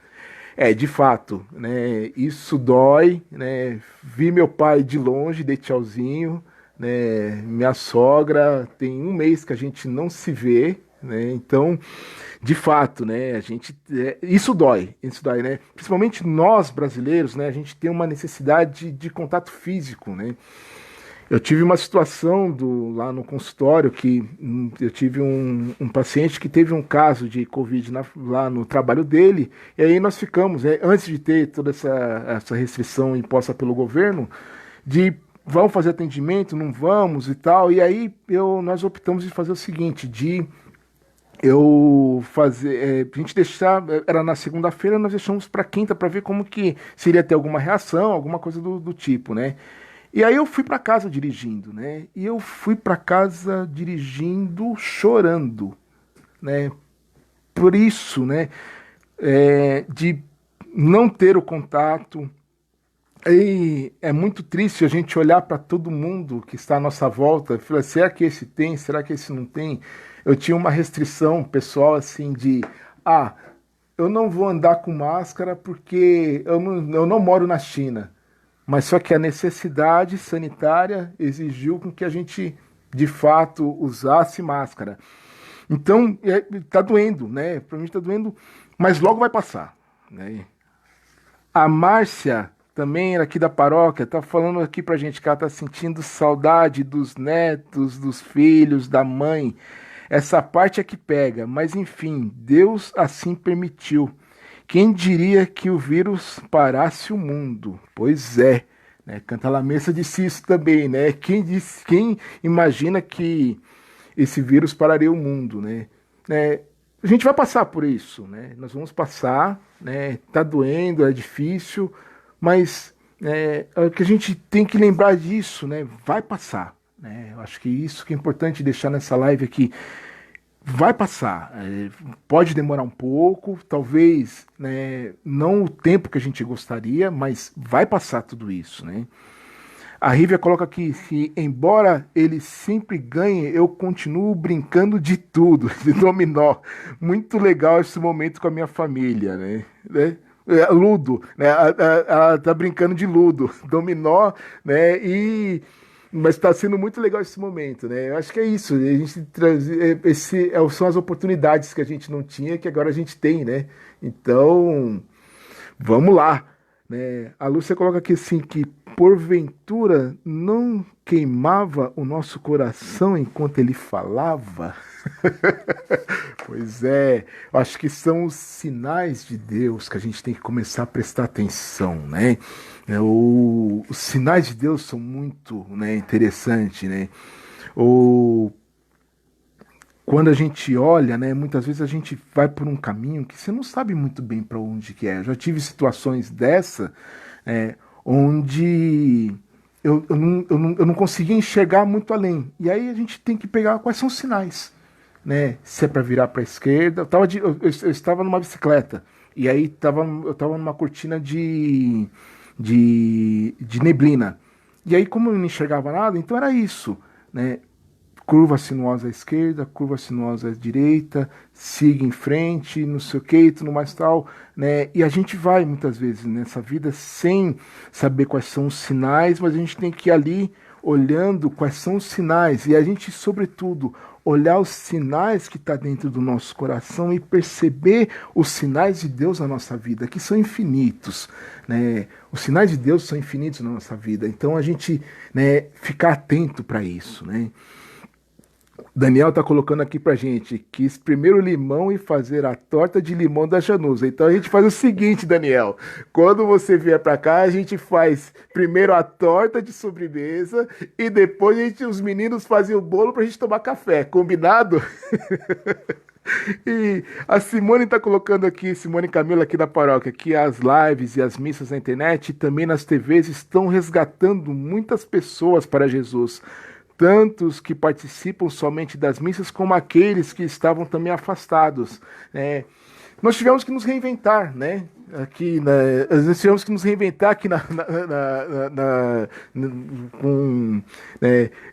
De fato, né? Isso dói, né? Vi meu pai de longe, dei tchauzinho, né? Minha sogra tem um mês que a gente não se vê, né? Então, de fato, né? Isso dói, né? Principalmente nós brasileiros, né? A gente tem uma necessidade de contato físico, né? Eu tive uma situação lá no consultório que eu tive um paciente que teve um caso de Covid lá no trabalho dele, e aí nós ficamos, antes de ter toda essa restrição imposta pelo governo, de vamos fazer atendimento, não vamos e tal, e aí nós optamos em fazer o seguinte, de eu fazer, a gente deixar, era na segunda-feira, nós deixamos para quinta para ver como que seria ter alguma reação, alguma coisa do tipo, né? E aí eu fui para casa dirigindo, né? E eu fui para casa dirigindo chorando, né? Por isso, né? De não ter o contato. E é muito triste a gente olhar para todo mundo que está à nossa volta e falar, será que esse tem? Será que esse não tem? Eu tinha uma restrição pessoal assim de, eu não vou andar com máscara porque eu não moro na China. Mas só que a necessidade sanitária exigiu com que a gente, de fato, usasse máscara. Então, tá doendo, né? Pra mim tá doendo, mas logo vai passar, né? A Márcia, também aqui da paróquia, tá falando aqui pra gente que ela tá sentindo saudade dos netos, dos filhos, da mãe. Essa parte é que pega, mas enfim, Deus assim permitiu. Quem diria que o vírus parasse o mundo? Pois é, né? Cantalamessa disse isso também, né? Quem imagina que esse vírus pararia o mundo, né? A gente vai passar por isso, né? Nós vamos passar, né? Tá doendo, é difícil, mas é que a gente tem que lembrar disso, né? Vai passar, né? Eu acho que isso que é importante deixar nessa live aqui. Vai passar, pode demorar um pouco, talvez, né, não o tempo que a gente gostaria, mas vai passar tudo isso, né? A Rívia coloca aqui que, embora ele sempre ganhe, eu continuo brincando de tudo, de dominó. Muito legal esse momento com a minha família, né? Ludo, né? Ela tá brincando de Ludo, dominó, né? Mas está sendo muito legal esse momento, né? Eu acho que é isso. A gente são as oportunidades que a gente não tinha, que agora a gente tem, né? Então, vamos lá, né? A Lúcia coloca aqui assim que porventura não queimava o nosso coração enquanto ele falava. Pois é, eu acho que são os sinais de Deus que a gente tem que começar a prestar atenção, né? Os sinais de Deus são muito, né, interessantes, né? O, Quando a gente olha, né, muitas vezes a gente vai por um caminho que você não sabe muito bem para onde que é. Eu já tive situações dessa, onde eu não conseguia enxergar muito além. E aí a gente tem que pegar quais são os sinais, né? Se é para virar para a esquerda. Eu estava numa bicicleta e aí eu estava numa cortina de neblina. E aí, como eu não enxergava nada, então era isso, né? Curva sinuosa à esquerda, curva sinuosa à direita, siga em frente, não sei o que, tudo mais tal, né? E a gente vai muitas vezes nessa vida sem saber quais são os sinais, mas a gente tem que ir ali olhando quais são os sinais e a gente, sobretudo, olhar os sinais que está dentro do nosso coração e perceber os sinais de Deus na nossa vida, que são infinitos, né? Os sinais de Deus são infinitos na nossa vida, então a gente, né, ficar atento para isso, né? Daniel está colocando aqui pra gente, quis primeiro limão e fazer a torta de limão da Janusa. Então a gente faz o seguinte, Daniel, quando você vier para cá, a gente faz primeiro a torta de sobremesa e depois os meninos fazem o bolo pra gente tomar café, combinado? E a Simone está colocando aqui, Simone Camila aqui da paróquia, que as lives e as missas na internet e também nas TVs estão resgatando muitas pessoas para Jesus, tantos que participam somente das missas como aqueles que estavam também afastados, né? Nós tivemos que nos reinventar, né? Aqui, nós tivemos que nos reinventar aqui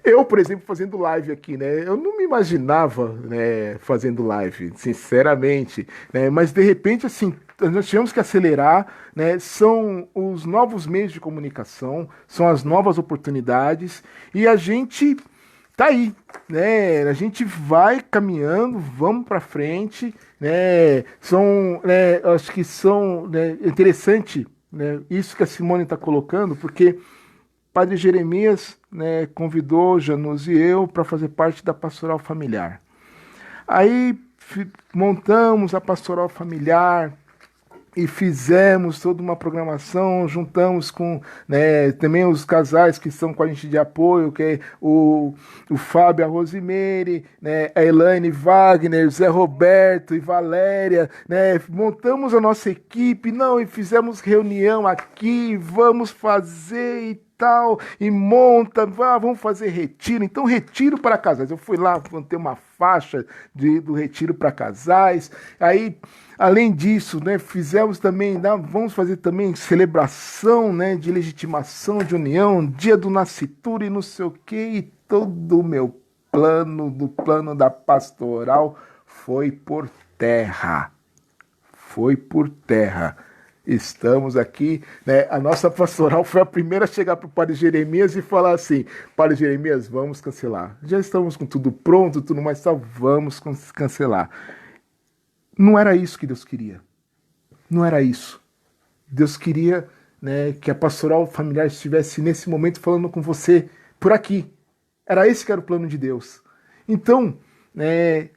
eu, por exemplo, fazendo live aqui, né? Eu não me imaginava, né, fazendo live, sinceramente, né? Mas de repente, assim, nós tivemos que acelerar, né? São os novos meios de comunicação, são as novas oportunidades e a gente tá aí, né? A gente vai caminhando, vamos para frente, né? Acho que são, né, interessante, né, isso que a Simone está colocando, porque Padre Jeremias, né, convidou Janus e eu para fazer parte da pastoral familiar. Aí montamos a pastoral familiar e fizemos toda uma programação, juntamos com, né, também os casais que estão com a gente de apoio, que é o Fábio, a Rosimeire, né, a Elaine Wagner, Zé Roberto e Valéria, né, montamos a nossa equipe, não, e fizemos reunião aqui, vamos fazer e tal, e monta, vamos fazer retiro, então retiro para casais. Eu fui lá, montei uma faixa do retiro para casais, aí, além disso, né, fizemos também, vamos fazer também celebração, né, de legitimação, de união, dia do nascituro e não sei o que, e todo o meu plano, do plano da pastoral, foi por terra. Foi por terra. Estamos aqui, né? A nossa pastoral foi a primeira a chegar para o Padre Jeremias e falar assim: Padre Jeremias, vamos cancelar. Já estamos com tudo pronto, tudo mais tal, vamos cancelar. Não era isso que Deus queria. Não era isso. Deus queria, né, que a pastoral familiar estivesse nesse momento falando com você por aqui. Era esse que era o plano de Deus. Então, né,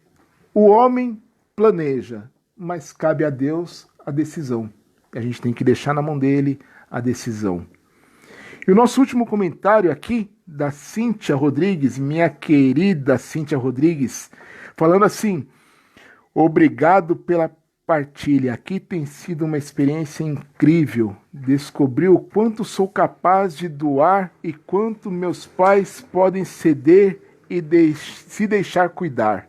o homem planeja, mas cabe a Deus a decisão. A gente tem que deixar na mão dele a decisão. E o nosso último comentário aqui, da Cíntia Rodrigues, minha querida Cíntia Rodrigues, falando assim: obrigado pela partilha. Aqui tem sido uma experiência incrível. Descobri o quanto sou capaz de doar e quanto meus pais podem ceder e se deixar cuidar.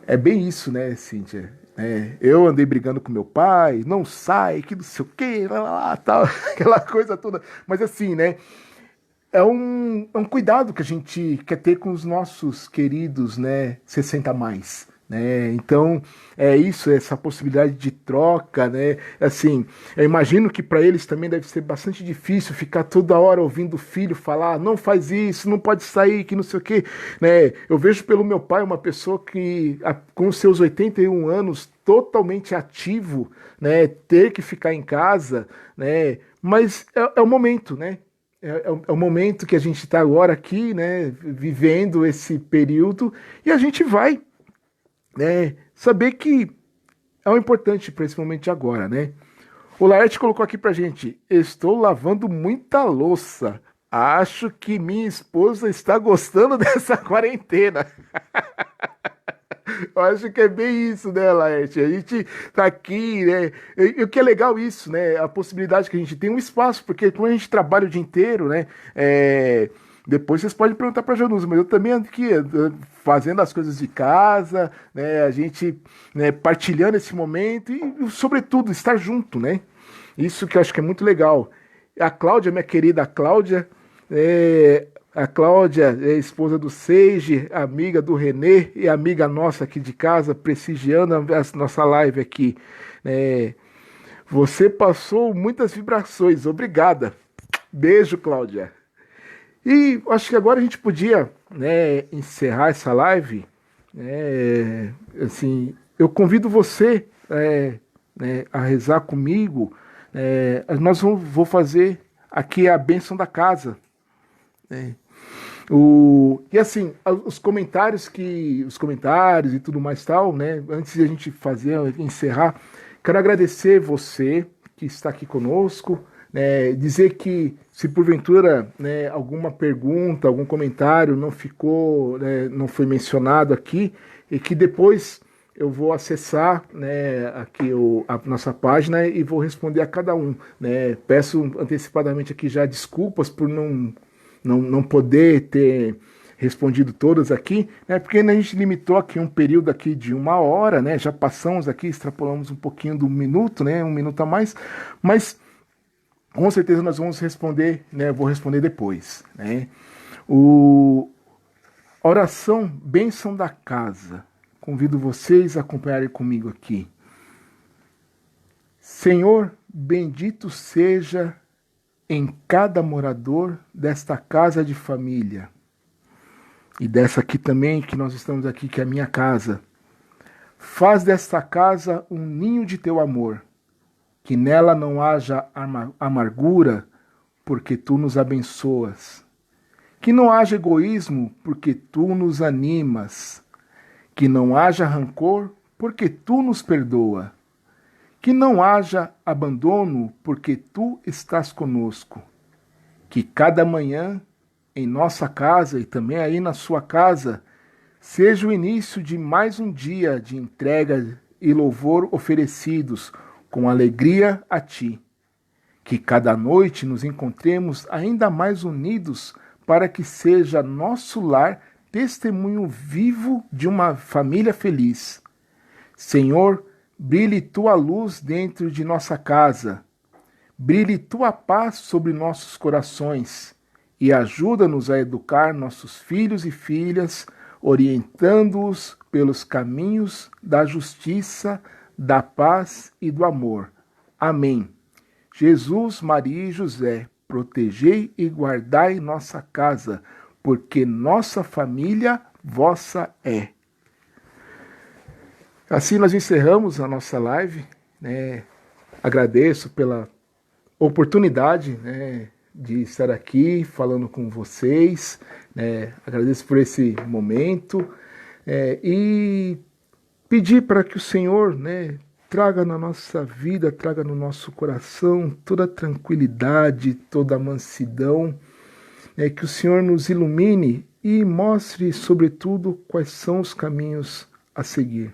É bem isso, né, Cíntia? Eu andei brigando com meu pai, não sai, que não sei o que, tal, aquela coisa toda. Mas assim, né? É um cuidado que a gente quer ter com os nossos queridos, né, 60 a mais, né? Então, é isso, essa possibilidade de troca, né? Assim, eu imagino que para eles também deve ser bastante difícil ficar toda hora ouvindo o filho falar: não faz isso, não pode sair, que não sei o quê, né? Eu vejo pelo meu pai uma pessoa que, com seus 81 anos, totalmente ativo, né, ter que ficar em casa, né? Mas é o momento, né? É o momento que a gente está agora aqui, né, vivendo esse período, e a gente vai, né, saber que é o importante para esse momento de agora, né? O Laerte colocou aqui pra gente: estou lavando muita louça. Acho que minha esposa está gostando dessa quarentena. Eu acho que é bem isso, né, Laerte? A gente tá aqui, né? E o que é legal isso, né? A possibilidade que a gente tem um espaço, porque quando a gente trabalha o dia inteiro, né? Depois vocês podem perguntar para a Janusa, mas eu também ando aqui fazendo as coisas de casa, né? A gente, né, partilhando esse momento e, sobretudo, estar junto, né? Isso que eu acho que é muito legal. A Cláudia, minha querida Cláudia, a Cláudia é esposa do Seiji, amiga do Renê e amiga nossa aqui de casa, prestigiando a nossa live aqui. Você passou muitas vibrações, obrigada. Beijo, Cláudia. E acho que agora a gente podia, né, encerrar essa live. Assim, eu convido você, né, a rezar comigo. Nós vou fazer aqui a bênção da casa. E assim, os comentários e tudo mais tal, né? Antes de a gente encerrar, quero agradecer você que está aqui conosco, né? Dizer que se porventura, né, alguma pergunta, algum comentário não ficou, né, não foi mencionado aqui, e que depois eu vou acessar, né, aqui a nossa página e vou responder a cada um, né? Peço antecipadamente aqui já desculpas por não poder ter respondido todas aqui, né? Porque a gente limitou aqui um período aqui de 1 hora, né? Já passamos aqui, extrapolamos um pouquinho do minuto, né? 1 minuto a mais, mas com certeza nós vamos responder, né? Eu vou responder depois, né? A oração bênção da casa. Convido vocês a acompanharem comigo aqui. Senhor, bendito seja em cada morador desta casa de família, e dessa aqui também, que nós estamos aqui, que é a minha casa. Faz desta casa um ninho de teu amor, que nela não haja amargura, porque tu nos abençoas. Que não haja egoísmo, porque tu nos animas. Que não haja rancor, porque tu nos perdoa. Que não haja abandono, porque tu estás conosco. Que cada manhã, em nossa casa e também aí na sua casa, seja o início de mais um dia de entrega e louvor oferecidos com alegria a ti. Que cada noite nos encontremos ainda mais unidos para que seja nosso lar testemunho vivo de uma família feliz. Senhor, brilhe tua luz dentro de nossa casa. Brilhe tua paz sobre nossos corações e ajuda-nos a educar nossos filhos e filhas, orientando-os pelos caminhos da justiça, da paz e do amor. Amém. Jesus, Maria e José, protegei e guardai nossa casa, porque nossa família vossa é. Assim nós encerramos a nossa live, né? Agradeço pela oportunidade, né, de estar aqui falando com vocês, né? Agradeço por esse momento, e pedir para que o Senhor, né, traga na nossa vida, traga no nosso coração toda a tranquilidade, toda a mansidão, que o Senhor nos ilumine e mostre, sobretudo, quais são os caminhos a seguir.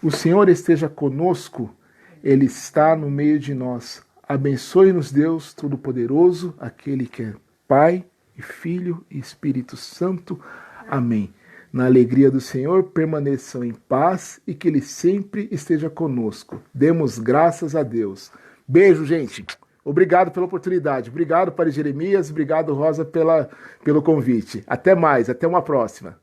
O Senhor esteja conosco, Ele está no meio de nós. Abençoe-nos, Deus Todo-Poderoso, aquele que é Pai, e Filho e Espírito Santo. Amém. Na alegria do Senhor, permaneçam em paz e que Ele sempre esteja conosco. Demos graças a Deus. Beijo, gente. Obrigado pela oportunidade. Obrigado, Padre Jeremias. Obrigado, Rosa, pelo convite. Até mais. Até uma próxima.